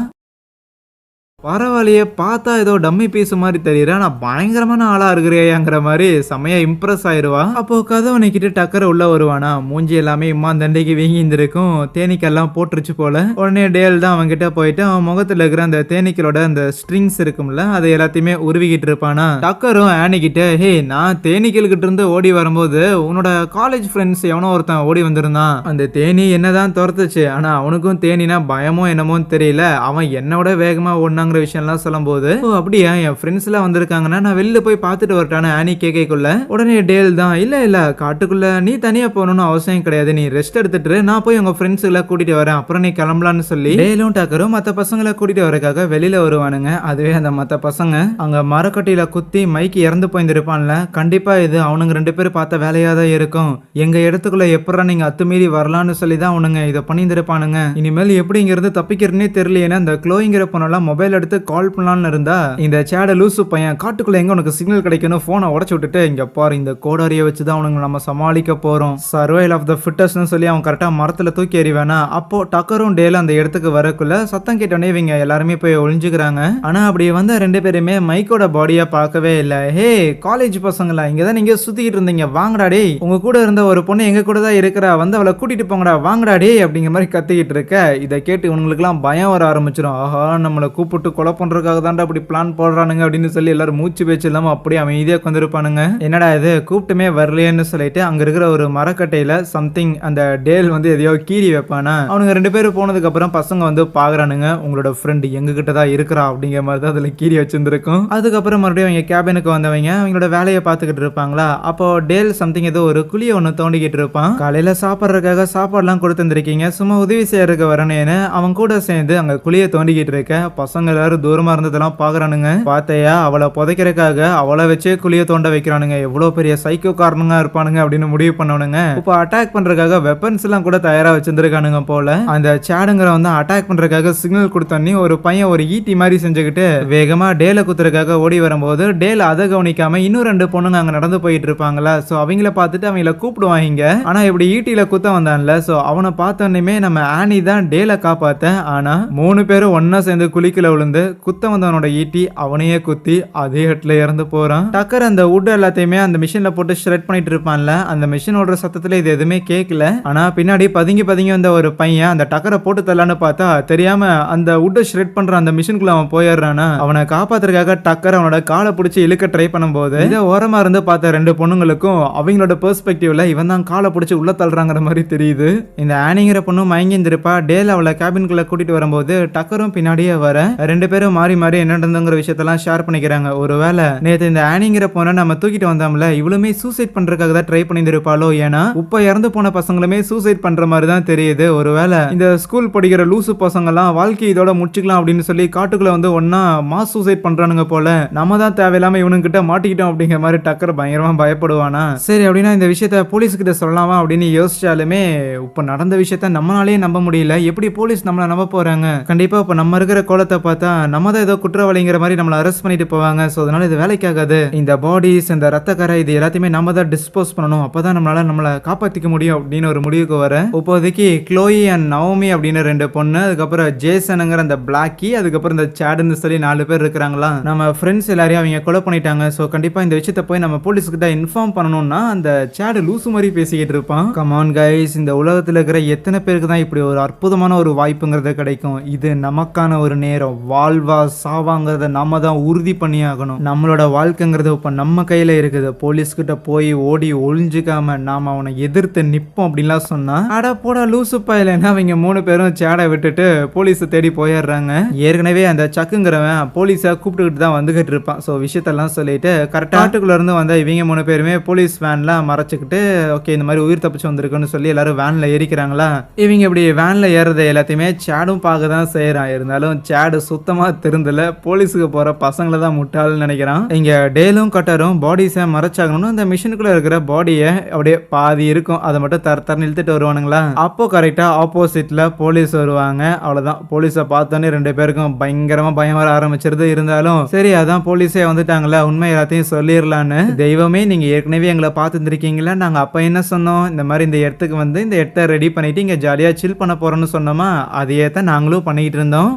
பரவாயில்லையே, பார்த்தா ஏதோ டம்மி பீஸ் மாதிரி தெரியற, ஆனா பயங்கரமான ஆளா இருக்கிறேங்கிற மாதிரி செமையா இம்ப்ரெஸ் ஆயிருவா. அப்போ கதவு நிக்கிட்டு டக்கர் உள்ள வருவானா. மூஞ்சி எல்லாமே இம்மா தண்டைக்கு வீங்கி இருந்திருக்கும், தேனீக்கெல்லாம் போட்டுருச்சு போல. உடனே டேல் தான் அவங்க கிட்ட போயிட்டு அவன் முகத்துல இருக்கிற அந்த தேனீக்களோட அந்த ஸ்ட்ரிங்ஸ் இருக்கும்ல, அதை எல்லாத்தையுமே உருவிக்கிட்டு இருப்பானா. டக்கரும் ஆனி கிட்ட, ஹே நான் தேனீக்கள் கிட்ட இருந்து ஓடி வரும்போது உன்னோட காலேஜ் ஃப்ரெண்ட்ஸ் எவனோ ஒருத்தன் ஓடி வந்திருந்தான். அந்த தேனி என்னதான் துரத்துச்சு, ஆனா அவனுக்கும் தேனினா பயமோ என்னமோ தெரியல, அவன் என்னோட வேகமா ஓடினாங்க விஷயம்லாம் சொல்லும்போது, ஓ அப்படியா என் ஃப்ரெண்ட்ஸ் எல்லாம் வந்திருக்காங்கன்னா நான் வெளில போய் பார்த்துட்டு வரட்டான ஆனி கேக்குள்ள. உடனே டேல் தான், இல்ல காட்டுக்குள்ள நீ தனியா போகணும்னு அவசியம் கிடையாது, நீ ரெஸ்ட் எடுத்துட்டு நான் போய் உங்க ஃப்ரெண்ட்ஸ் எல்லாம் கூட்டிட்டு வரேன், அப்புறம் நீ கிளம்பலான்னு சொல்லி டேலும் டக்கரும் மத்த பசங்களை கூட்டிட்டு வரக்காக வெளியில வருவானுங்க. அதுவே அந்த மத்த பசங்க அங்க மரக்கட்டியில குத்தி மைக்கு இறந்து போயிருப்பான்ல, கண்டிப்பா இது அவனுங்க 2 பேரும் பார்த்த வேலையா தான் இருக்கும். எங்க இடத்துக்குள்ள எப்படா நீங்க அத்துமீறி வரலான்னு சொல்லி தான் அவனுங்க இதை பண்ணியிருப்பானுங்க. இனிமேல் எப்படி இங்க இருந்து தப்பிக்கிறதுனே தெரியலையேன்னா அந்த க்ளோயிங்கிற பொண்ணெல்லாம் மொபைல் எடுத்து கால் பண்ணலாம்னு இருந்தா இந்த சேட லூசு பையன் காட்டுக்குள்ள எங்க உனக்கு சிக்னல் கிடைக்கணும் போனை உடச்சு விட்டுட்டு, இங்க பாரு இந்த கோடாரியை வச்சுதான் அவனுங்க நம்ம சமாளிக்க போறோம், சர்வைவல் ஆஃப் த ஃபிட்டஸ்ட்னு சொல்லி அவன் கரெக்டா மரத்துல தூக்கி எறிவானா. அப்போ டக்கரும் டேல அந்த இடத்துக்கு வரக்குள்ள சத்தம் கேட்டோடனே இவங்க எல்லாருமே போய் ஒளிஞ்சுக்கிறாங்க. ஆனா அப்படி வந்த 2 பேருமே மைக்கோட பாடியா பார்க்கவே இல்லை. ஹே காலேஜ் பசங்களா, இங்கதான் நீங்க சுத்திக்கிட்டு இருந்தீங்க, வாங்கடா டே, உங்க கூட இருந்த ஒரு பொண்ணு எங்க கூட தான் இருக்கிறா, வந்து அவளை கூட்டிட்டு போங்கடா, வாங்கடா டே அப்படிங்கிற மாதிரி கத்திக்கிட்டு இருக்க. இதை கேட்டு இவங்களுக்கு எல்லாம் பயம் வர ஆரம்பிச்சிடும். ஆஹா நம்மளை கூப்பிட்டு கொலை பண்றதுக்காக தான் அப்படி பிளான் போடுறானுங்க அப்படின்னு சொல்லி எல்லாரும் மூச்சு பேச்சு இல்லாம அப்படியே அமைதியா உட்காந்துருப்பானுங்க. என்னடா இது கூப்பிட்டுமே வரலையேன்னு சொல்லிட்டு அங்க இருக்கிற ஒரு மரக்கட்டையில சம்திங் அந்த டேல் வந்து எதையோ கீறி வைப்பானா. அவனுங்க 2 பேரும் போனதுக்கு அப்புறம் பசங்க வந்து பாக்குறானுங்க, உங்களோட ஃப்ரெண்ட் எங்க கிட்ட தான் இருக்கிறா அப்படிங்கிற மாதிரி தான் அதுல கீறி வச்சிருந்திருக்கும். அதுக்கப்புறம் மறுபடியும் அவங்க கேபினுக்கு வந்தவங்க அவங்களோட வேலையை பார்த்துக்கிட்டு இருப்பாங்களா. அப்போ டேல் சம்திங் ஏதோ ஒரு குழியை ஒன்று தோண்டிக்கிட்டு இருப்பான். காலையில சாப்பிட்றதுக்காக சாப்பாடுலாம் கொடுத்துருந்துருக்கீங்க, சும்மா உதவி செய்யறதுக்கு வரணும்னு அவன் கூட சேர்ந்து அங்க குழியை தோண்டிக்கிட்டு இருக்க பசங்க எல்லாரும் தூரமா இருந்ததெல்லாம் பாக்குறானுங்க. பாத்தையா அவளை புதைக்கிறதுக்காக அவளை வச்சே குழிய தோண்ட வைக்கிறானுங்க, எவ்வளவு பெரிய சைக்கோ காரணங்க இருப்பானுங்க அப்படின்னு முடிவு பண்ணவனுங்க. இப்ப அட்டாக் பண்றதுக்காக வெப்பன்ஸ் எல்லாம் கூட தயாரா வச்சிருந்திருக்கானுங்க போல. அந்த சேடுங்கிற வந்து அட்டாக் பண்றதுக்காக சிக்னல் கொடுத்தோன்னே ஒரு பையன் ஒரு ஈட்டி மாதிரி செஞ்சுக்கிட்டு வேகமா டேல குத்துறதுக்காக ஓடி வரும்போது டேல அதை கவனிக்காம இன்னும் 2 பொண்ணுங்க அங்க நடந்து போயிட்டு இருப்பாங்களா. சோ அவங்கள பார்த்துட்டு அவங்கள கூப்பிடுவாங்க. ஆனா இப்படி ஈட்டியில குத்த வந்தான்ல, சோ அவனை பார்த்தோன்னே நம்ம ஆனி தான் டேல காப்பாத்த. ஆனா 3 பேரும் ஒன்னா சேர்ந்து குளிக்கல விழுந்து குத்த வந்தவனோட ஈட்டி அவனையே குத்தி அதே இடத்துல இறந்து போறான். டக்கர் அந்த வுட் எல்லாத்தையுமே அந்த மிஷின்ல போட்டு ஷ்ரெட் பண்ணிட்டு இருப்பான்ல, அந்த மிஷினோட சத்தத்துல இது எதுவுமே கேட்கல. ஆனா பின்னாடி பதுங்கி வந்த ஒரு பையன் அந்த டக்கரை போட்டு தரலான்னு பார்த்தா தெரியாம அந்த வுட்டை ஷ்ரெட் பண்ற அந்த மிஷினுக்குள்ள அவன் போயிடுறானா. அவனை காப்பாத்துறதுக்காக டக்கர் அவனோட காலை பிடிச்சி இழுக்க ட்ரை பண்ணும்போது இதை ஓரமா இருந்து பார்த்த 2 பொண்ணுங்களுக்கும் அவங்களோட பெர்ஸ்பெக்டிவ்ல இவன் தான் காலை பிடிச்சி உள்ள தள்ளுறாங்கிற மாதிரி தெரியுது. இந்த ஆனிங்கிற பொண்ணு மயங்கி இருப்பா. டேல் அவளை கேபின்குள்ள கூட்டிட்டு வரும்போது டக்கரும் பின்னாடியே வர 2 பேரும் மாறி மாறி என்ன நடந்துங்கிற விஷயத்தெல்லாம் ஷேர் பண்ணிக்கிறாங்க. ஒருவேளை நேற்று இந்த ஆனிங்கிற பொண்ணை நம்ம தூக்கிட்டு வந்தோம்ல, இவளுமே சூசைட் பண்றதுக்காக தான் ட்ரை பண்ணியிருப்பாளோ, ஏன்னா இப்ப இறந்து போன பசங்களுமே சூசைட் பண்ற மாதிரி தான் தெரியுது. ஒருவேளை இந்த ஸ்கூல் படிக்கிற லூசு பசங்க எல்லாம் வாழ்க்கை இதோட முடிச்சுக்கலாம் அப்படின்னு சொல்லி காட்டுக்குள்ள வந்து ஒன்னா மாஸ் சூசைட் பண்றானுங்க போல, நம்ம தான் தேவையில்லாம இவனுங்க கிட்ட மாட்டிக்கிட்டோம் அப்படிங்கிற மாதிரி டக்கர் பயங்கரமா பயப்படுவானா. சரி அப்படின்னா இந்த விஷயத்த போலீஸ் கிட்ட சொல்லலாமா அப்படின்னு யோசிச்சாலுமே இப்ப நடந்த விஷயத்த நம்மளாலே நம்ப முடியல, எப்படி போலீஸ் நம்மள நம்ப போறாங்க. கண்டிப்பா இப்ப நம்ம இருக்கிற கோலத்தை பார்த்தா நம்ம தான் ஏதோ குற்றவாளிங்கிற மாதிரி நம்மள அரெஸ்ட் பண்ணிட்டு போவாங்க. சோ அதனால இது வேலைக்காகாது, இந்த பாடிஸ் இந்த ரத்த கரை இது எல்லாத்தையுமே நம்ம தான் டிஸ்போஸ் பண்ணணும், அப்பதான் நம்மள காப்பாத்திக்க முடியும் அப்படின்னு ஒரு முடிவுக்கு வர. இப்போதைக்கு க்ளோயி அண்ட் நவோமி அப்படின்னு 2 பொண்ணு, அதுக்கப்புறம் ஜேசனுங்கிற அந்த பிளாக்கி, அதுக்கப்புறம் இந்த சேடுன்னு சொல்லி 4 பேர் இருக்கிறாங்களா. நம்ம ஃப்ரெண்ட்ஸ் எல்லாரையும் அவங்க கொலை பண்ணிட்டாங்க. சோ கண்டிப்பா இந்த விஷயத்த போய் நம்ம போலீஸ் கிட்ட இன்ஃபார்ம் பண்ணணும்னா அந்த சேடு லூசு மாதிரி பேசிக்கிட்டு இருப்பான். கமான் கைஸ், இந்த உலகத்துல இருக்கிற எத்தனை பேருக்கு தான் இப்படி ஒரு அற்புதமான ஒரு வாய்ப்புங்கிறது கிடைக்கும். இது நமக்கான ஒரு நேரம், வாழ்வா சாவாங்கிறத நாம தான் உறுதி பண்ணி ஆகணும். நம்மளோட வாழ்க்கைங்கிறது இப்ப நம்ம கையில இருக்குது. போலீஸ் கிட்ட போய் ஓடி ஒளிஞ்சுக்காம நாம அவனை எதிர்த்து நிப்போம் அப்படின்லாம் சொன்னா, அட போடா லூசு பையலன்னா அவங்க 3 பேரும் சேடை விட்டுட்டு போலீஸ் தேடி போயிடுறாங்க. ஏற்கனவே அந்த சக்குங்கிறவன் போலீஸை கூப்பிட்டுக்கிட்டு தான் வந்துகிட்டு இருப்பான். ஸோ விஷயத்தெல்லாம் சொல்லிட்டு கரெக்டாக ஆட்டுக்குள்ள இருந்து வந்த இவங்க 3 பேருமே போலீஸ் வேன்ல மறைச்சிக்கிட்டு ஓகே இந்த மாதிரி உயிர் தப்பிச்சு வந்திருக்குன்னு சொல்லி எல்லாரும் வேன்ல ஏறிக்கிறாங்களா. இவங்க இப்படி வேன்ல ஏறது எல்லாத்தையுமே சேடும் பார்க்க தான் செய்யறான். இருந்தாலும் சேடு சுத்தமா திருந்தல. போலீஸுக்கு போற பசங்களை தான் முட்டாள்னு நினைக்கிறான். இங்க டேலும் கட்டரும் பாடிஸை மறைச்சாகணும்னு அந்த மிஷினுக்குள்ள இருக்கிற பாடியை அப்படியே பாதி இருக்கும் அதை மட்டும் தரன்னு இழுத்துட்டு வருவானுங்களா. அப்போ கரெக்டா ஆப்போசிட்ல போலீஸ் வருவாங்க. அவ்வளவுதான், போலீஸை பார்த்தோன்னே 2 பேருக்கும் பயங்கரமா பயம் வர ஆரம்பிச்சிருது. இருந்தாலும் சரி அதான் போலீஸே வந்துட்டாங்களா, உண்மை எல்லாத்தையும் சொல்லிடலான்னு. தெய்வமே நீங்க ஏற்கனவே எங்களை பார்த்துருக்கீங்களா, நாங்க அப்ப என்ன சொன்னோம், இந்த மாதிரி இந்த இடத்துக்கு வந்து இந்த இடத்த ரெடி பண்ணிட்டு இங்க ஜாலியா சில் பண்ண போறோம்னு சொன்னோமா, அதையே தான் நாங்களும் பண்ணிட்டு இருந்தோம்.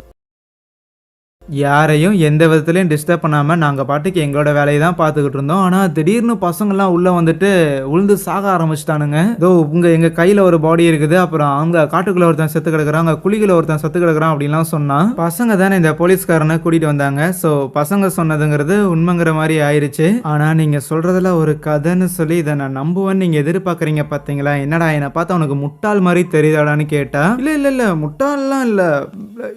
யாரையும் எந்த விதத்துலையும் டிஸ்டர்ப் பண்ணாமல் நாங்கள் பாட்டுக்கு எங்களோட வேலையை தான் பார்த்துக்கிட்டு இருந்தோம். ஆனால் திடீர்னு பசங்கள்லாம் உள்ளே வந்துட்டு உளுந்து சாக ஆரம்பிச்சிட்டானுங்க. இதோ எங்கள் கையில் ஒரு பாடி இருக்குது, அப்புறம் அங்கே காட்டுக்குள்ளே ஒருத்தன் செத்து கிடக்குறான், அங்கே குழிக்குள்ள ஒருத்தன் செத்து கிடக்குறான் அப்படின்லாம் சொன்னான். பசங்க தானே இந்த போலீஸ்காரனை கூட்டிகிட்டு வந்தாங்க. ஸோ பசங்க சொன்னதுங்கிறது உண்மைங்கிற மாதிரி ஆயிடுச்சு. ஆனால் நீங்கள் சொல்கிறதுல ஒரு கதைன்னு சொல்லி இதை நான் நம்புவேன்னு நீங்கள் எதிர்பார்க்குறீங்க பார்த்தீங்களா. என்னடா என்னை பார்த்தா உனக்கு முட்டாள் மாதிரி தெரியுதாடான்னு கேட்டா, இல்லை முட்டாள்லாம் இல்லை,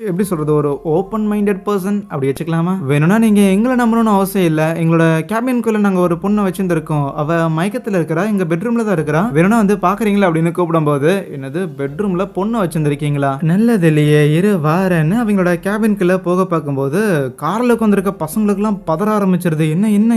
எப்படி சொல்கிறது, ஒரு ஓப்பன் மைண்டட் பர்சன் அப்படி வச்சுக்கலாமா. வேணும்னா நீங்க எங்களை நம்பணும்னு அவசியம் இல்ல. எங்களோட கேபின்குள்ள நாங்க ஒரு பொண்ணை வச்சிருந்திருக்கோம். அவ மயக்கத்துல இருக்கிறா, எங்க பெட்ரூம்ல தான் இருக்கிறா. வேணும்னா வந்து பாக்குறீங்களா அப்படின்னு கூப்பிடும் போது, என்னது பெட்ரூம்ல பொண்ணை வச்சிருந்திருக்கீங்களா, நல்லது இல்லையே, இரு வாரன்னு அவங்களோட கேபின்குள்ள போக பார்க்கும்போது கார்ல உட்காந்துருக்க பசங்களுக்கு எல்லாம் பதற ஆரம்பிச்சிருது.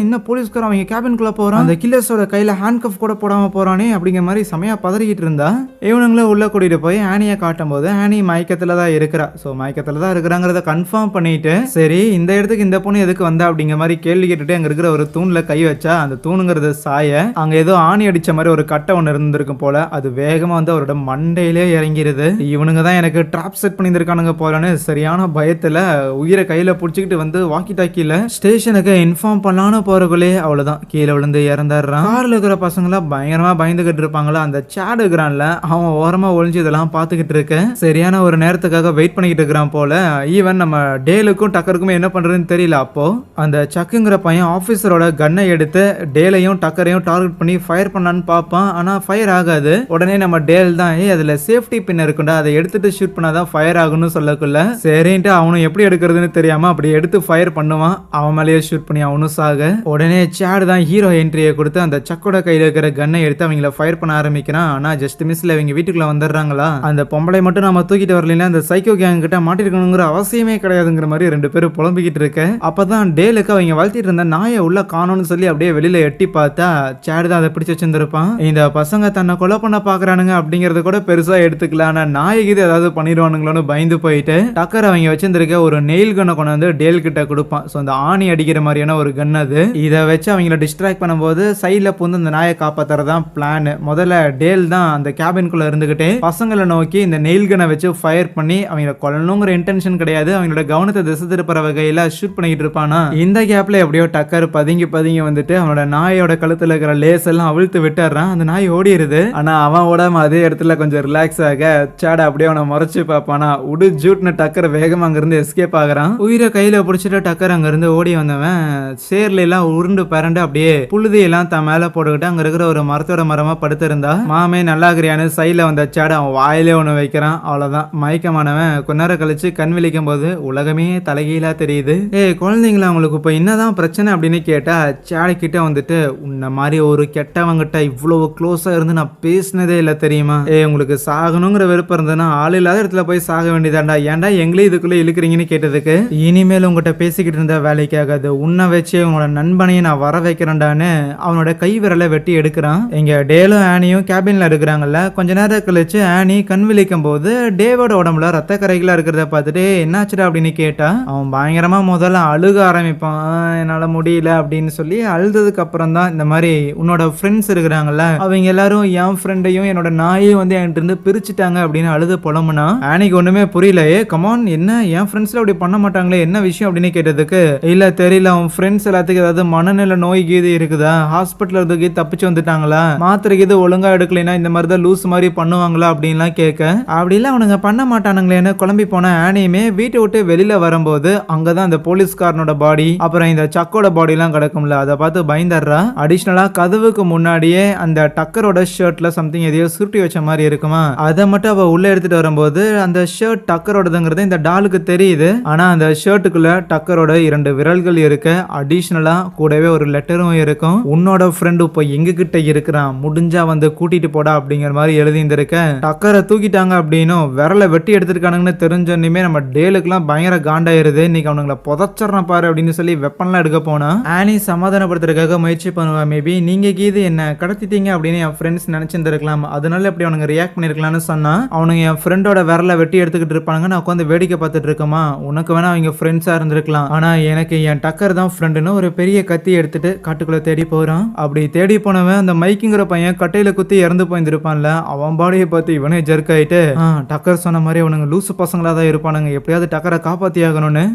என்ன போலீஸ்காரன் அவங்க கேபின்குள்ள போறான், அந்த கில்லர்ஸோட கையில ஹேண்ட் கஃப் கூட போடாம போறானே அப்படிங்கிற மாதிரி செமையா பதறிக்கிட்டு இருந்தா. இவனுங்களை உள்ள கூட்டிட்டு போய் ஆனியை காட்டும் போது ஆனி மயக்கத்துல தான் இருக்கிறா. ஸோ மயக்கத்துல தான் இருக்கிறாங்கிறத கன்ஃபார்ம் பண்ணிட்டு, சரி இந்த இடத்துக்கு இந்த பொண்ணு எதுக்கு வந்தா அப்படிங்கிற மாதிரி கேள்வி கேட்டுட்டு அங்க இருக்கிற ஒரு தூண்ல கை வச்சா, அந்த தூணுங்கிறது சாய அங்க ஏதோ ஆணி அடிச்ச மாதிரி ஒரு கட்டை ஒன்று இருந்திருக்கும் போல. அது வேகமா வந்து அவரோட மண்டையிலே இறங்கிருது. இவனுங்க தான் எனக்கு ட்ராப் செட் பண்ணியிருக்கானுங்க போலன்னு சரியான பயத்துல உயிரை கையில புடிச்சுக்கிட்டு வந்து வாக்கி டாக்கில ஸ்டேஷனுக்கு இன்ஃபார்ம் பண்ணலான்னு போறக்குள்ளே அவ்வளவுதான் கீழே விழுந்து இறந்துடுறான். கார்ல இருக்கிற பசங்களா பயங்கரமா பயந்துகிட்டு இருப்பாங்களா. அந்த சேடு இருக்கிறான்ல, அவன் ஓரமா ஒளிஞ்சு இதெல்லாம் பாத்துக்கிட்டு இருக்க. சரியான ஒரு நேரத்துக்காக வெயிட் பண்ணிக்கிட்டு இருக்கிறான் போல. ஈவன் நம்ம டேலுக்கும் டக்கருக்குமே என்ன பண்றதுன்னு தெரியல. அப்போ அந்த சக்குங்கிற பையன் ஆபீசரோட கன்னை எடுத்து டேலையும் டக்கரையும் டார்கெட் பண்ணி ஃபயர் பண்ணான்னு பார்ப்பான். ஆனா ஃபயர் ஆகாது. உடனே நம்ம டேல் தான் அதுல சேஃப்டி பின் இருக்குண்டா, அதை எடுத்துட்டு ஷூட் பண்ணாதான் ஃபயர் ஆகும்னு சொல்லக்குள்ள சரின்ட்டு அவனும் எப்படி எடுக்கிறதுன்னு தெரியாம அப்படி எடுத்து ஃபயர் பண்ணுவான். அவன் மேலேயே ஷூட் பண்ணி அவனும் சாக. உடனே சேடு தான் ஹீரோ என்ட்ரியை கொடுத்து அந்த சக்கோட கையில இருக்கிற கன்னை எடுத்து அவங்கள ஃபயர் பண்ண ஆரம்பிக்கிறான். ஆனா ஜஸ்ட் மிஸ்ல அவங்க வீட்டுக்குள்ள வந்துடுறாங்களா. அந்த பொம்பளை மட்டும் நம்ம தூக்கிட்டு வரலாம், அந்த சைக்கோ கேங் கிட்ட மாட்டிருக்கணுங்கிற அவசியமே கிடையாதுங்கிற மாதிரி 2 பேரும் புலம்பிக்கிட்டு இருக்க. அப்பதான் டேலுக்கு அவங்க வளர்த்திட்டு இருந்த நாயை உள்ள காணோம்னு சொல்லி அப்படியே வெளியில எட்டி பார்த்தா சேடு தான் அதை பிடிச்சு வச்சிருந்திருப்பான். இந்த பசங்க தன்னை கொலை பண்ண பாக்குறானுங்க அப்படிங்கறது கூட பெருசா எடுத்துக்கலாம். ஆனா நாய்க்கு ஏதாவது பண்ணிடுவானுங்களோன்னு பயந்து போயிட்டு டக்கர் அவங்க வச்சிருந்திருக்க ஒரு நெயில் கண்ணை கொண்டு வந்து டேல் கிட்ட கொடுப்பான். ஸோ அந்த ஆணி அடிக்கிற மாதிரியான ஒரு கன் அது. இதை வச்சு அவங்கள டிஸ்ட்ராக்ட் பண்ணும்போது சைட்ல புந்து அந்த நாயை காப்பாத்துறதான் பிளான். முதல்ல டேல் தான் அந்த கேபின்குள்ள இருந்துகிட்டே பசங்களை நோக்கி இந்த நெயில் கண்ணை வச்சு ஃபயர் பண்ணி அவங்கள கொல்லணுங்கிற இன்டென்ஷன் கிடையாது, அவங்களோட கவனத்தை திசை திருப்புற வகையில ஷூட் பண்ணிட்டு இருப்பானா. இந்த கேப்ல எப்படியோ டக்கர் பதுங்கி வந்துட்டு அவனோட நாயோட கழுத்துல இருக்கிற லேஸ் எல்லாம் அவிழ்த்து விட்டுறான். அந்த நாய் ஓடிடுது. ஆனா அவன் ஓடாம அதே இடத்துல கொஞ்சம் ரிலாக்ஸ் ஆக சேட அப்படியே அவனை முறைச்சு பார்ப்பானா. உடு ஜூட்னு டக்கர் வேகமா அங்கிருந்து எஸ்கேப் ஆகுறான். உயிரை கையில பிடிச்சிட்டு டக்கர் அங்கிருந்து ஓடி வந்தவன் சேர்ல எல்லாம் உருண்டு பரண்டு அப்படியே புழுதி எல்லாம் தன் மேல போட்டுக்கிட்டு அங்க இருக்கிற ஒரு மரத்தோட மரமா படுத்திருந்தா. மாமே நல்லாகிறியான்னு சைட்ல வந்த சேட அவன் வாயிலே ஒண்ணு வைக்கிறான். அவ்வளவுதான் மயக்கமானவன் கொஞ்ச நேரம் கழிச்சு கண் விழிக்கும் போது உலகமே தலைகீழா தெரியுது. குழந்தைங்களா உங்களுக்கு இப்ப என்னதான் பிரச்சனை அப்படின்னு கேட்டா சேடை கிட்ட வந்துட்டு, உன்ன மாதிரி ஒரு கெட்டவங்கிட்ட இவ்வளவு க்ளோஸா இருந்து நான் பேசினதே இல்லை தெரியுமா. உங்களுக்கு சாகணுங்கிற விருப்பம் இருந்ததுன்னா ஆள் இல்லாத இடத்துல போய் சாக வேண்டியதாண்டா, ஏன்டா எங்களே இதுக்குள்ள இழுக்கிறீங்கன்னு கேட்டதுக்கு, இனிமேல் உங்ககிட்ட பேசிக்கிட்டு இருந்த வேலைக்காகாது, உன்னை வச்சு உங்களோட நண்பனையும் நான் வர வைக்கிறேன்டான்னு அவனோட கை விரலை வெட்டி எடுக்கிறான். இங்க டேலும் ஆனியும் கேபின்ல இருக்கிறாங்கல்ல. கொஞ்ச நேரம் கழிச்சு ஆனி கண் விழிக்கும் போது டேவோட உடம்புல ரத்த கரைகளா இருக்கிறத பார்த்துட்டு என்னாச்சுடா அப்படின்னு கேட்டா அவன் பயங்கரமா முதல்ல அழுக ஆரம்பிப்பான். என்னால முடியல அப்படின்னு சொல்லி அழுததுக்கு அப்புறம் தான் இந்த மாதிரி உன்னோட ஃப்ரெண்ட்ஸ் இருக்கிறாங்கல்ல, அவங்க எல்லாரும் என் ஃப்ரெண்டையும் என்னோட நாயையும் வந்து என்கிட்ட இருந்து பிரிச்சுட்டாங்க அப்படின்னு அழுது புலம்புனா. ஆனிக்கு ஒண்ணுமே புரியல. கமான் என்ன என் ஃப்ரெண்ட்ஸ்ல அப்படி பண்ண மாட்டாங்களே, என்ன விஷயம் அப்படின்னு கேட்டதுக்கு, இல்ல தெரியல, அவன் ஃப்ரெண்ட்ஸ் எல்லாத்துக்கும் ஏதாவது மனநிலை நோய் கீது இருக்குதா, ஹாஸ்பிட்டல் இருந்து தப்பிச்சு வந்துட்டாங்களா, மாத்திரை கீது ஒழுங்கா எடுக்கலைன்னா இந்த மாதிரி தான் லூஸ் மாதிரி பண்ணுவாங்களா அப்படின்லாம் கேட்க, அப்படிலாம் அவனுங்க பண்ண மாட்டானுங்களேன்னு குழம்பி போன ஆனியுமே வீட்டை விட்டு வெளியில வரும்போது அங்கதான் அந்த போலீஸ்காரனோட பாடி அப்புறம் இந்த சக்கோட பாடி எல்லாம் கிடக்கும்ல, அதை பார்த்து பயந்துடுறா. அடிஷனலா கதவுக்கு முன்னாடியே அந்த டக்கரோட ஷர்ட்ல சம்திங் எதையோ சுருட்டி வச்ச மாதிரி இருக்குமா, அதை மட்டும் அவ உள்ள எடுத்துட்டு வரும்போது அந்த ஷர்ட் டக்கரோடதுங்கிறது இந்த டாலுக்கு தெரியுது. ஆனா அந்த ஷர்ட்டுக்குள்ள டக்கரோட 2 விரல்கள் இருக்கு. அடிஷனலா கூடவே ஒரு லெட்டரும் இருக்கும். உன்னோட ஃப்ரெண்டு இப்போ எங்க கிட்ட இருக்கிறான், முடிஞ்சா வந்து கூட்டிட்டு போடா அப்படிங்கிற மாதிரி எழுதியிருந்திருக்க. டக்கரை தூக்கிட்டாங்க அப்படின்னும் விரலை வெட்டி எடுத்திருக்கானுங்கன்னு தெரிஞ்சோன்னுமே நம்ம டேலுக்குலாம் பயங்கர காண்டாயிரும். ஆயிருது. இன்னைக்கு அவனுங்களை புதைச்சறேன் பாரு அப்படின்னு சொல்லி வெப்பன்லாம் எடுக்க போனா ஆனி சமாதானப்படுத்துறதுக்காக முயற்சி பண்ணுவா. மேபி நீங்க கீது என்ன கடத்திட்டீங்க அப்படின்னு என் ஃப்ரெண்ட்ஸ் நினைச்சிருந்திருக்கலாம், அதனால எப்படி அவனுங்க ரியாக்ட் பண்ணிருக்கலாம்னு சொன்னா, அவனுங்க என் ஃப்ரெண்டோட விரலை வெட்டி எடுத்துக்கிட்டு இருப்பானுங்க, நான் உட்காந்து வேடிக்கை பார்த்துட்டு இருக்கமா, உனக்கு வேணா அவங்க ஃப்ரெண்ட்ஸா இருந்திருக்கலாம், ஆனா எனக்கு என் டக்கர் தான் ஃப்ரெண்டுன்னு ஒரு பெரிய கத்தி எடுத்துட்டு காட்டுக்குள்ள தேடி போறான். அப்படி தேடி போனவன் அந்த மைக்குங்கிற பையன் கட்டையில குத்தி இறந்து போயிருந்திருப்பான்ல, அவன் பாடியை பார்த்து இவனே ஜர்க் ஆயிட்டு டக்கர் சொன்ன மாதிரி அவனுங்க லூசு பசங்களா தான் இருப்பானுங்க, எப்படியாவது டக்கரை காப்பாத்தி ஆகணும்னு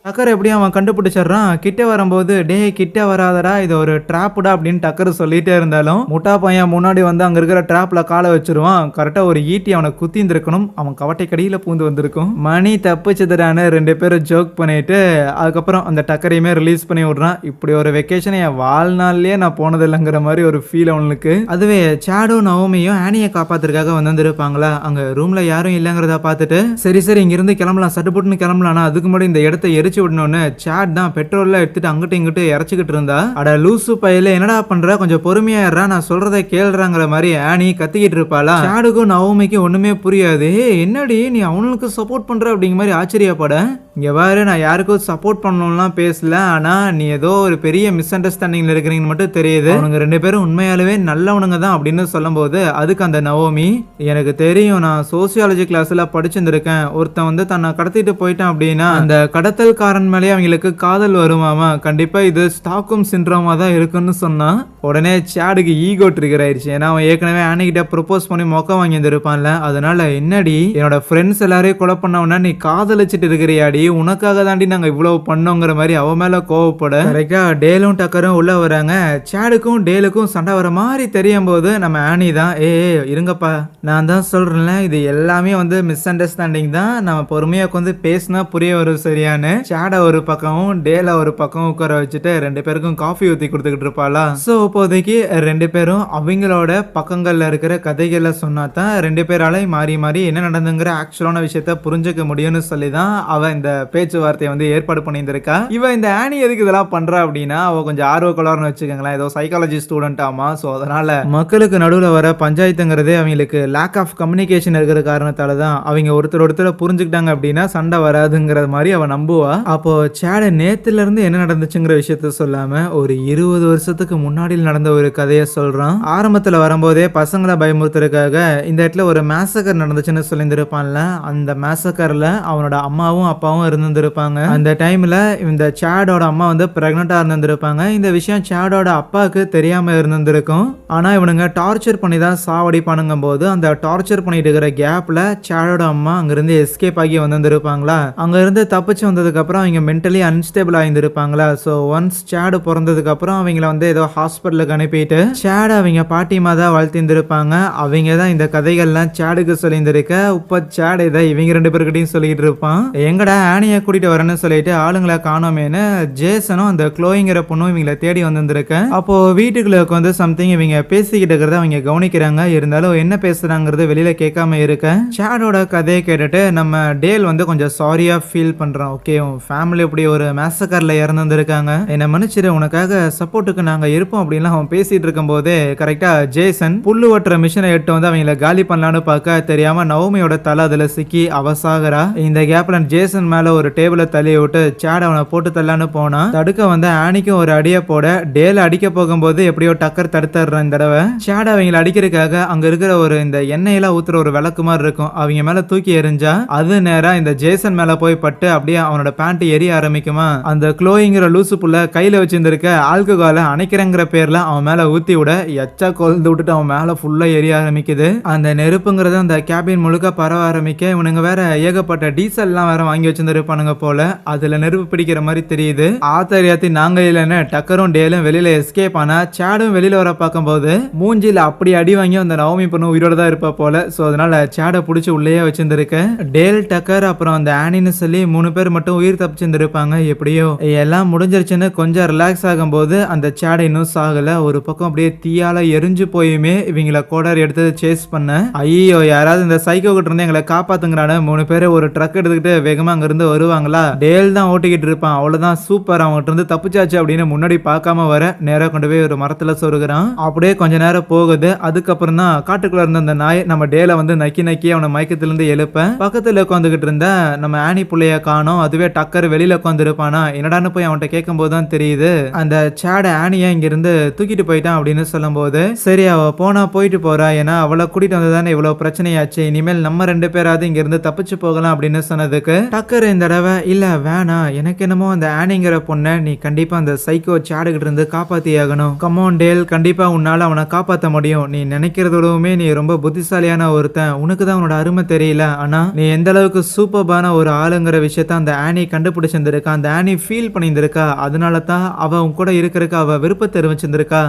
டக்கர் எப்படியும் அவன் கண்டுபிடிச்சிடுறான். கிட்ட வரும்போது டே கிட்ட வராதடா, இது ஒரு ட்ராப்புடா அப்படின்னு டக்கர் சொல்லிட்டே இருந்தாலும் முட்டா பையன் முன்னாடி வந்து அங்க இருக்கிற ட்ராப்ல காலை வச்சிருவான். கரெக்டா ஒரு ஈட்டி அவனை குத்திந்திருக்கணும், அவன் கவட்டை கடியில பூந்து வந்திருக்கும். மணி தப்பிச்சதுடான்னு 2 பேரும் ஜோக் பண்ணிட்டு அதுக்கப்புறம் அந்த டக்கரையுமே ரிலீஸ் பண்ணி விடுறான். இப்படி ஒரு வெக்கேஷனை என் வாழ்நாள்லயே நான் போனது இல்லைங்கிற மாதிரி ஒரு ஃபீல் அவனுக்கு. அதுவே சாடும் நவோமியும் ஆனியை காப்பாத்துறதுக்காக வந்திருப்பாங்களா, அங்க ரூம்ல யாரும் இல்லைங்கிறத பார்த்துட்டு சரி சரி இங்கிருந்து கிளம்பலாம், சட்டுப்புட்டுன்னு கிளம்பலாம், அதுக்கு முன்னாடி இந்த இடத்த எரிச்சு விடணும்னு சாட் தான் பெட்ரோல்ல எடுத்துட்டு அங்கிட்டு இங்கிட்டு இறச்சிக்கிட்டு இருந்தா. அட லூசு பையில என்னடா பண்ற, கொஞ்சம் பொறுமையா இருடா, நான் சொல்றதை கேளுறாங்கிற மாதிரி ஆனி கத்திக்கிட்டு இருப்பாளா. சாடுக்கும் நவோமிக்கும் ஒண்ணுமே புரியாது. என்னடி நீ அவனுக்கு சப்போர்ட் பண்ற அப்படிங்கிற மாதிரி ஆச்சரியப்பட, இங்க பாரு நான் யாருக்கும் சப்போர்ட் பண்ணணும்லாம் பேசல, ஆனா நீ ஏதோ ஒரு பெரிய மிஸ் அண்டர்ஸ்டாண்டிங்ல இருக்கிறீங்கன்னு மட்டும் தெரியுது, அவனுங்க 2 பேரும் உண்மையாலுமே நல்லவனுங்க தான் அப்படின்னு சொல்லும் போது அதுக்கு அந்த நவோமி, எனக்கு தெரியும் நான் சோசியாலஜி கிளாஸ்ல படிச்சிருந்திருக்கேன், ஒருத்தன் வந்து தன்னை கடத்திட்டு போயிட்டான் அப்படின்னா அந்த கடத்தல்காரன் மேலே அவங்களுக்கு காதல் வருமாமா, கண்டிப்பா இது ஸ்டாக்ஹோம் சிண்ட்ரோமா தான் இருக்குன்னு சொன்னா உடனே சாடுக்கு ஈகோ ட்ரிகர் ஆயிடுச்சு. ஏன்னா அவன் ஏற்கனவே ஆனி கிட்ட ப்ரொபோஸ் பண்ணி மொக்க வாங்கி இருந்திருப்பான்ல, அதனால என்னடி என்னோட ஃப்ரெண்ட்ஸ் எல்லாரையும் கொலை பண்ணவனா நீ காதலிச்சிட்டு இருக்கிறியாடி, உனக்காக தாண்டி நாங்க இவ்வளவு பண்ணோங்கிற மாதிரி அவ மேல கோவப்பட கரெக்டா டேலும் டக்கரும் உள்ள வராங்க. சாடுக்கும் டேலுக்கும் சண்டை வர மாதிரி தெரியும் போது நம்ம ஆனி தான் இருங்கப்பா, நான் தான் சொல்றேன்ல இது எல்லாமே வந்து மிஸ் அண்டர்ஸ்டாண்டிங் தான், நம்ம பொறுமையா உட்காந்து பேசினா புரிய வரும் சரியானு சாட ஒரு பக்கமும் டேல ஒரு பக்கம் உட்கார வச்சுட்டு 2 பேருக்கும் காஃபி ஊத்தி கொடுத்துக்கிட்டு இருப்பாளா. சோ இப்போதைக்கு 2 பேரும் அவங்களோட பக்கங்கள்ல இருக்கிற கதைகளை சொன்னா தான் 2 பேரால மாறி மாறி என்ன நடந்துங்கிற ஆக்சுவலான விஷயத்த புரிஞ்சுக்க முடியும்னு சொல்லி தான் அவ இந்த பேச்சுவார்த்தையை வந்து ஏற்பாடு பண்ணியிருந்திருக்கா. இவ இந்த ஆனி எதுக்கு இதெல்லாம் பண்றா அப்படின்னா அவ கொஞ்சம் ஆர்வ கோளாறுன்னு வச்சுக்கோங்களேன், ஏதோ சைக்காலஜி ஸ்டூடெண்ட் ஆமா. ஸோ அதனால மக்களுக்கு நடுவில் வர பஞ்சாயத்துங்கிறதே அவங்களுக்கு லேக் ஆஃப் கம்யூனிகேஷன் இருக்கிற காரணத்தால தான் அவங்க ஒருத்தர் புரிஞ்சுக்கிட்டாங்க அப்படின்னா சண்டை வராதுங்கிற மாதிரி அவ நம்புவா. அப்போ சேட நேத்துல இருந்து என்ன நடந்துச்சுங்கிற விஷயத்த சொல்லாம ஒரு 20 வருஷத்துக்கு முன்னாடி நடந்த ஒரு கதையை சொல்றான். ஆரம்பத்துல வரும்போதே பசங்களை பயமுறுத்துறதுக்காக இந்த இடத்துல ஒரு மேசக்கர் நடந்துச்சுன்னு சொல்லியிருந்திருப்பான்ல, அந்த மேசக்கர்ல அவனோட அம்மாவும் அப்பாவும் இருந்திருப்பாங்க. அந்த டைம்ல இந்த சாடோட அம்மா வந்து பிரெக்னண்டா இருந்திருப்பாங்க. இந்த விஷயம் சாடோட அப்பாவுக்கு தெரியாம இருந்திருக்கும். ஆனா இவனுங்க டார்ச்சர் பண்ணி தான் சாவடிப்பானுங்கும் போது அந்த டார்ச்சர் பண்ணிட்டு இருக்கிற கேப்ல சாடோட அம்மா அங்கிருந்து எஸ்கேப் ஆகி வந்திருப்பாங்களா. அங்க இருந்து தப்பிச்சு வந்ததுக்கு அப்புறம் அவங்க மென்டலி அன்ஸ்டேபிள் ஆயிருந்திருப்பாங்களா. ஸோ ஒன்ஸ் சேடு பிறந்ததுக்கு அப்புறம் அவங்கள வந்து ஏதோ ஹாஸ்பிட்டலுக்கு அனுப்பிட்டு சேடு அவங்க பாட்டிமா தான் வளர்த்திருந்திருப்பாங்க. அவங்க தான் இந்த கதைகள்லாம் சேடுக்கு சொல்லியிருந்திருக்க. இப்ப சேடு இதை இவங்க 2 பேருக்கிட்டையும் சொல்லிட்டு இருப்பான். எங்கடா ஆனியை கூட்டிட்டு வரேன்னு சொல்லிட்டு ஆளுங்களை காணோமேனு ஜேசனும் அந்த க்ளோயிங்கிற பொண்ணும் இவங்களை தேடி வந்திருக்க. அப்போ வீட்டுக்குள்ள வந்து சம்திங் இவங்க பேசிக்கிட்டு இருக்கிறத அவங்க கவனிக்கிறாங்க. இருந்தாலும் என்ன பேசுறாங்கிறது வெளியில கேட்காம இருக்க சேடோட கதையை கேட்டுட்டு நம்ம டேல் வந்து கொஞ்சம் சாரியா ஃபீல் பண்றான். ஓகே உன் ஃபேமிலி இப்படி ஒரு மேசக்கர்ல இறந்துருக்காங்க, என்ன மன்னிச்சிரு, உனக்காக சப்போர்ட்டுக்கு நாங்க இருப்போம் அப்படின்லாம் அவன் பேசிட்டு இருக்கும் போதே கரெக்டா ஜேசன் புல்லு ஓட்டுற மிஷினை எட்டு வந்து அவங்கள காலி பண்ணலான்னு பார்க்க தெரியாம நவோமியோட தலை அதுல சிக்கி அவசாகரா. இந்த கேப்ல ஜேசன் மேல ஒரு டேபிள தள்ளி விட்டு சேட் அவனை போட்டு தள்ளான்னு போனா தடுக்க வந்து ஆனிக்கும் ஒரு அடியை போட டேல அடிக்க போகும்போது எப்படியோ டக்கர் தடுத்துறான். இந்த தடவை சேட் அவங்களை அடிக்கிறதுக்காக அங்க இருக்கிற ஒரு இந்த எண்ணெயெல்லாம் ஊத்துற ஒரு விளக்கு மாதிரி இருக்கும், அவங்க மேல தூக்கி எறிஞ்சா அது நேரா இந்த ஜேசன் மேல போய் பட்டு அப்படியே அவனோட பேண்ட் எரிய ஆரம்பிக்குமா. அந்த க்ளோயிங்கிற லூசு புள்ள கையில வச்சிருந்திருக்க ஆல்கஹாலை அணைக்கிறங்கிற பேர்ல அவன் மேல ஊத்தி விட எச்சா கொழுந்து விட்டுட்டு அவன் மேல ஃபுல்லா எரிய ஆரம்பிக்குது. அந்த நெருப்புங்கிறது அந்த கேபின் முழுக்க பரவ ஆரம்பிக்க இவனுங்க வேற ஏகப்பட்ட டீசல் எல்லாம் வேற வாங்கி வச்சிருந்திருப்பானுங்க போல, அதுல நெருப்பு பிடிக்கிற மாதிரி தெரியுது. ஆத்தரியாத்தி நாங்க இல்லைன்னு டக்கரும் டேலும் வெளியில எஸ்கேப் ஆனா சேடும் வெளியில வர பார்க்கும் போது மூஞ்சில அப்படி அடி வாங்கி அந்த நவமி பொண்ணு உயிரோட தான் இருப்பா போல. சோ அதனால சேடை பிடிச்சி உள்ளேயே வச்சிருந்திருக்க. டேல் டக்கர் அப்புறம் அந்த ஆனின்னு சொல்லி 3 பேர் மட்டும் உயிர் தப்பிச்சிருந்திருப்பாங்க. எப்படியோ எல்லாம் முடிஞ்சிருச்சுன்னு கொஞ்சம் ரிலாக்ஸ் ஆகும் போது அந்த சேடை இன்னும் சாகல. ஒரு பக்கம் அப்படியே தீயால எரிஞ்சு போயுமே இவங்களை கோடர் எடுத்து சேஸ் பண்ண ஐயோ யாராவது இந்த சைக்கோ கிட்ட இருந்து எங்களை காப்பாத்துங்கிறான 3 பேர் ஒரு ட்ரக் எடுத்துக்கிட்டு வேகமா அங்க இருந்து இருந்து வருவாங்களா, டேல் தான் ஓட்டிக்கிட்டு இருப்பான். அவ்வளவுதான் சூப்பர், அவங்ககிட்ட இருந்து தப்பிச்சாச்சு அப்படின்னு முன்னாடி பார்க்காம வர நேரா கொண்டு போய் ஒரு மரத்துல சொருகிறான். அப்படியே கொஞ்ச நேரம் போகுது. அதுக்கப்புறம் தான் காட்டுக்குள்ள இருந்த அந்த நாய் நம்ம டேல வந்து நக்கி நக்கி அவனை மயக்கத்திலிருந்து எழுப்ப பக்கத்துல உட்காந்துக்கிட்டு இருந்த நம்ம ஆனி புள்ளைய காணோம். அதுவே டக்கர் வெளியில உட்காந்து இருப்பானா, என்னடான்னு போய் அவன்கிட்ட கேட்கும் போது தான் தெரியுது அந்த சேட ஆனியா இங்க இருந்து தூக்கிட்டு போயிட்டான் அப்படின்னு சொல்லும் போது, சரி அவ போனா போயிட்டு போறா, ஏன்னா அவளை கூட்டிட்டு வந்ததானே இவ்வளவு பிரச்சனையாச்சு, இனிமேல் நம்ம 2 பேராவது இங்க இருந்து தப்பிச்சு போகலாம் அப்படின்னு சொன்னதுக்கு டக்கர் இந்த தடவை இல்ல வேணாம், எனக்கு என்னமோ அந்த ஆனிங்கிற பொண்ணை நீ கண்டிப்பா அந்த சைக்கோ சேடுகிட்ட இருந்து காப்பாத்தி ஆகணும். கமோன் டேல், கண்டிப்பா உன்னால அவனை காப்பாத்த முடியும். நீ நினைக்கிறதோடவுமே நீ ரொம்ப புத்திசாலியான ஒருத்தன், உனக்கு தான் உன்னோட அருமை தெரியல, ஆனா நீ எந்த அளவுக்கு சூப்பர்பான ஒரு ஆளுங்கிற விஷயத்த அந்த ஆனி கண்டுபிடிச்சிருந்திருக்கா, அந்த ஆனி ஃபீல் பண்ணியிருந்திருக்கா, அதனால தான் அவ உன் கூட இருக்கிறதுக்கு அவ விருப்பம் தெரிவிச்சிருந்திருக்கா.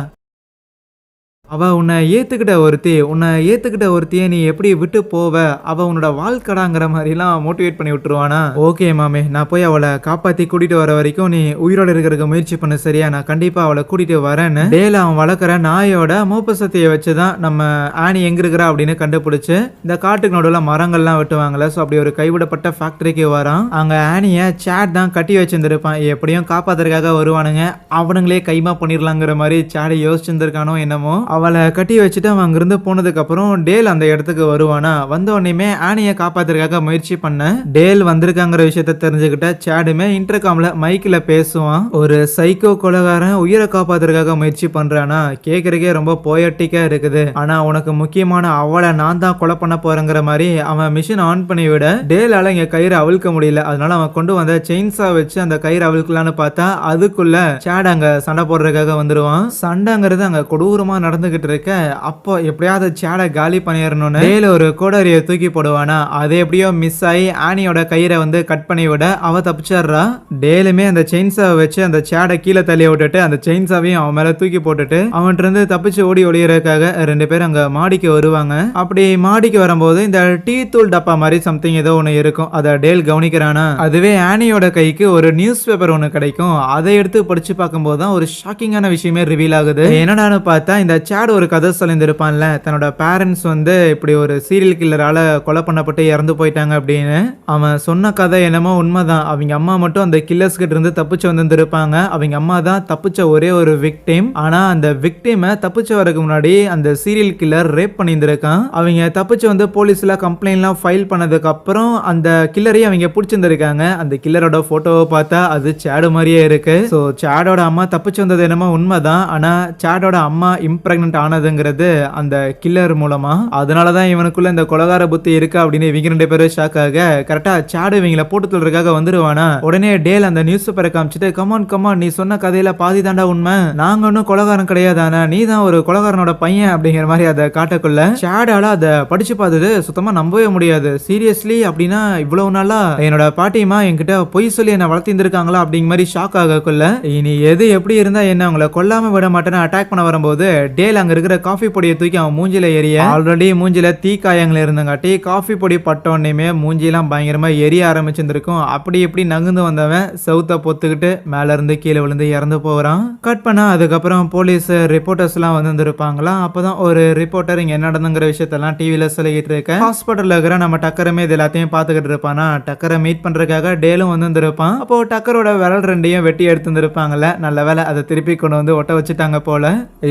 அவ உன்னை ஏத்துக்கிட்ட ஒருத்தியை நீ எப்படி விட்டு போவ, அவ உன்னோட வாழ்க்கடாங்கிற மாதிரிலாம் மோட்டிவேட் பண்ணி விட்டுருவானா. ஓகே மாமே, நான் போய் அவளை காப்பாத்தி கூட்டிட்டு வர வரைக்கும் நீ உயிரோட இருக்கிறதுக்கு முயற்சி பண்ண, சரியா? நான் கண்டிப்பா அவளை கூட்டிட்டு வரேன்னு டேல அவன் வளர்க்குற நாயோட மோப்ப சத்தியை வச்சுதான் நம்ம ஆனி எங்க இருக்கிறா அப்படின்னு கண்டுபிடிச்சு இந்த காட்டுக்கு நடுவில் மரங்கள்லாம் வெட்டுவாங்கல்ல, ஸோ அப்படி ஒரு கைவிடப்பட்ட ஃபேக்டரிக்கு வரான். அங்க ஆனிய சேட் தான் கட்டி வச்சிருந்திருப்பான். எப்படியும் காப்பாத்துறதுக்காக வருவானுங்க, அவனுங்களே கைமா பண்ணிடலாங்கிற மாதிரி சேடை யோசிச்சிருந்திருக்கானோ என்னமோ. அவளை கட்டி வச்சுட்டு அவன் அங்கிருந்து போனதுக்கு அப்புறம் டேல் அந்த இடத்துக்கு வருவானா. வந்த உடனே ஆனியை காப்பாத்துறதுக்காக முயற்சி பண்ண டேல் வந்திருக்காங்கிற விஷயத்த தெரிஞ்சுக்கிட்ட சேடுமே இன்டர்காம்ல மைக்கில் பேசுவான். ஒரு சைக்கோ கொலைகாரன் உயிரை காப்பாத்துறதுக்காக முயற்சி பண்றானா, கேட்கறதுக்கே ரொம்ப போயட்டிக்கா இருக்குது. ஆனா உனக்கு முக்கியமான அவளை நான் தான் கொலை பண்ண போறேங்கிற மாதிரி அவன் மிஷின் ஆன் பண்ணி விட டேலால இங்க கயிறு அவிழ்க்க முடியல. அதனால அவன் கொண்டு வந்த செயின்ஸா வச்சு அந்த கயிறு அவிழ்க்கலான்னு பார்த்தா அதுக்குள்ள சேட் அங்க சண்டை போடுறதுக்காக வந்துருவான். சண்டைங்கிறது அங்க கொடூரமா நடந்துகிட்டு இருக்க, அப்போ எப்படியாவது சேடை காலி பண்ணிடணும்னு டேல ஒரு கோடரியை தூக்கி போடுவானா. அது எப்படியோ மிஸ் ஆகி ஆனியோட கயிறை வந்து கட் பண்ணி விட அவ தப்பிச்சிடுறா. டேலுமே அந்த செயின்ஸாவை வச்சு அந்த சேடை கீழே தள்ளி விட்டுட்டு அந்த செயின்ஸாவையும் அவன் மேல தூக்கி போட்டுட்டு அவன்கிட்ட இருந்து தப்பிச்சு ஓடி ஒளியறதுக்காக 2 பேரும் அங்க மாடிக்கு வருவாங்க. அப்படி மாடிக்கு வரும்போது இந்த டீ தூள் டப்பா மாதிரி சம்திங் ஏதோ ஒண்ணு இருக்கும், அதை டேல் கவனிக்கிறானா. அதுவே ஆனியோட கைக்கு ஒரு நியூஸ் பேப்பர் ஒண்ணு கிடைக்கும். அதை எடுத்து படிச்சு பார்க்கும்போது தான் ஒரு ஷாக்கிங்கான விஷயமே ரிவீல் ஆகுது. என்னடான்னு பார்த்தா இந்த சேட் ஒரு கதை சொல்லியிருப்பான்ல, தன்னோட பேரண்ட்ஸ் வந்து இப்படி ஒரு சீரியல் கில்லரால கொலை பண்ணப்பட்டு இறந்து போயிட்டாங்க அப்படின்னு. அவன் சொன்ன கதை என்னமோ உண்மைதான். அவங்க அம்மா மட்டும் அந்த கில்லர்ஸ் கிட்ட இருந்து தப்பிச்சு வந்திருப்பாங்க. அவங்க அம்மா தான் தப்பிச்ச ஒரே ஒரு விக்டிம். ஆனா அந்த விக்டிமை தப்பிச்சு வரதுக்கு முன்னாடி அந்த சீரியல் கில்லர் ரேப் பண்ணியிருந்திருக்கான். அவங்க தப்பிச்சு வந்து போலீஸ்ல கம்ப்ளைண்ட்லாம் ஃபைல் பண்ணதுக்கு அப்புறம் அந்த கில்லரையும் அவங்க பிடிச்சிருந்திருக்காங்க. அந்த கில்லரோட போட்டோவை பார்த்தா அது சேடு மாதிரியே இருக்கு. ஸோ சேடோட அம்மா தப்பிச்சு வந்தது என்னமோ உண்மைதான். ஆனா சேடோட அம்மா இம்ப்ரெக்னன்ட் ஆனதுங்கிறது அந்த கில்லர் மூலமா. அதனாலதான் இவனுக்குள்ள இந்த கொலகார புத்தி இருக்கு அப்படின்னு இவங்க 2 பேரும் ஷாக் ஆக கரெக்டா சேடு இவங்களை போட்டு சொல்றதுக்காக வந்துருவானா. உடனே டேல் அந்த நியூஸ் பேப்பரை காமிச்சிட்டு கமான் நீ சொன்ன கதையில பாதி தாண்டா உண்மை, நாங்க ஒன்னும் கொலகாரம் கிடையாதானா, நீ தான் ஒரு கொலகாரனோட பையன் அப்படிங்கிற மாதிரி அதை காட்டக்குள்ள சேடால அதை படிச்சு பார்த்தது சுத்தமா நம்பவே முடியாது. சீரியஸ்லி அப்படின்னா இவ்வளவு நாளா என்னோட பாட்டியமா என்கிட்ட பொய் சொல்லி என்ன வளர்த்திருக்காங்களா அப்படிங்கிற மாதிரி ஷாக் ஆகக்குள்ள இனி எது எப்படி இருந்தா என்ன அவங்களை கொல்லாம விட மாட்டேன்னு அட்டாக் பண்ண வரும்போது டேல் அங்க இருக்கிற காஃபி பொடியை தூக்கி அவன் மூஞ்சில எரிய, ஆல்ரெடி மூஞ்சில தீ காயங்கள் இருந்தங்காட்டி காஃபி பொடி பட்டோன்னே மூஞ்சிலாம் பயங்கரமா எரிய ஆரம்பிச்சிருந்திருக்கும். அப்படி இப்படி நகுந்து வந்தவன் செவுத்த பொத்துக்கிட்டு மேல இருந்து கீழே விழுந்து இறந்து போகிறான். கட் பண்ணா அதுக்கப்புறம் போலீஸ் ரிப்போர்ட்டர்ஸ் எல்லாம் வந்திருப்பாங்களா. அப்பதான் ஒரு ரிப்போர்ட்டர் இங்க என்ன நடந்துங்கிற விஷயத்தெல்லாம் டிவில சொல்லிக்கிட்டு இருக்க. ஹாஸ்பிட்டல்ல இருக்கிற நம்ம டக்கருமே இது எல்லாத்தையும் பாத்துக்கிட்டு இருப்பானா. டக்கரை மீட் பண்றதுக்காக டேலும் வந்திருப்பான். அப்போ டக்கரோட விரல் 2ஐயும் வெட்டி எடுத்துருப்பாங்கல்ல, நல்ல வேலை அதை திருப்பி கொண்டு வந்து ஒட்ட வச்சுட்டாங்க போல.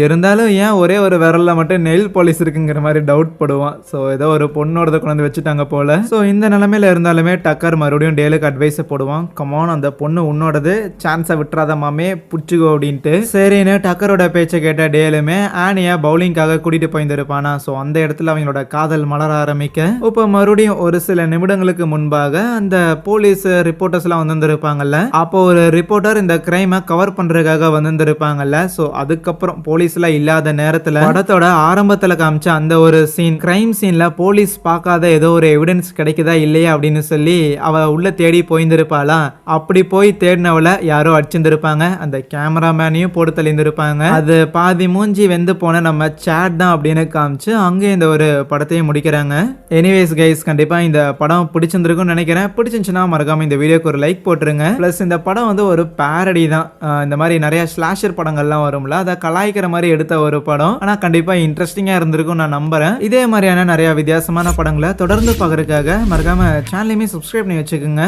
இருந்தாலும் ஏன் ஒரே ஒரு விரல்ல மட்டும் நெயில் பாலிஷ் இருக்குங்கிற மாதிரி டவுட் படுவான். ஸோ ஏதோ ஒரு பொண்ணோட கொண்டு வச்சுட்டாங்க போல. ஸோ இந்த நிலைமையில இருந்தாலுமே டக்கர் மறுபடியும் டேலுக்கு அட்வைஸ் போடுவான். கமான், அந்த பொண்ணு உன்னோடது, சான்ஸை விட்டுறாத மாமே, புடிச்சுக்கோ அப்படின்ட்டு. சரின்னு டக்கரோட பேச்சை கேட்ட டேலுமே ஆனியா பவுலிங்காக கூட்டிட்டு போயிருந்திருப்பானா. ஸோ அந்த இடத்துல அவங்களோட காதல் மலர ஆரம்பிக்க இப்போ மறுபடியும் ஒரு சில நிமிடங்களுக்கு முன்பாக அந்த போலீஸ் ரிப்போர்ட்டர்ஸ் எல்லாம் வந்திருப்பாங்கல்ல. அப்போ ஒரு ரிப்போர்ட்டர் இந்த கிரைமை கவர் பண்றதுக்காக வந்திருப்பாங்கல்ல. ஸோ அதுக்கப்புறம் போலீஸ் எல்லாம் இல்லாத நேரத்துல படத்தோட ஆரம்பத்துல காமிச்ச அந்த ஒரு சீன், கிரைம் சீன்ல போலீஸ் பார்க்காத ஏதோ ஒரு எவிடன்ஸ் கிடைக்குதா இல்லையா அப்படின்னு சொல்லி அவ உள்ள தேடி போயிருந்திருப்பாளா. அப்படி போய் தேடினவளை யாரோ அடிச்சிருந்திருப்பாங்க. அந்த கேமராமேனையும் போட்டு தள்ளியிருந்திருப்பாங்க. அது பாதி மூஞ்சி வெந்து போன நம்ம சேட் தான் அப்படின்னு காமிச்சு அங்கே இந்த ஒரு படத்தையும் முடிக்கிறாங்க. எனிவேஸ் கைஸ், கண்டிப்பா இந்த படம் பிடிச்சிருந்திருக்கும்னு நினைக்கிறேன். பிடிச்சிருந்துச்சுன்னா மறக்காம இந்த வீடியோக்கு ஒரு லைக் போட்டுருங்க. பிளஸ் இந்த படம் வந்து ஒரு பேரடி தான். இந்த மாதிரி நிறைய ஸ்லாஷர் படங்கள்லாம் வரும்ல, அதை கலாய்க்கிற மாதிரி எடுத்த ஒரு படம். ஆனா கண்டிப்பா இன்ட்ரெஸ்டிங்கா இருந்திருக்கும் நான் நம்புறேன். இதே மாதிரியான நிறைய வித்தியாசமான படங்களை தொடர்ந்து பார்க்கறதுக்காக மறக்காம சேனலையுமே சப்ஸ்கிரைப் பண்ணி வச்சுக்கோங்க.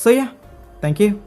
So yeah, thank you.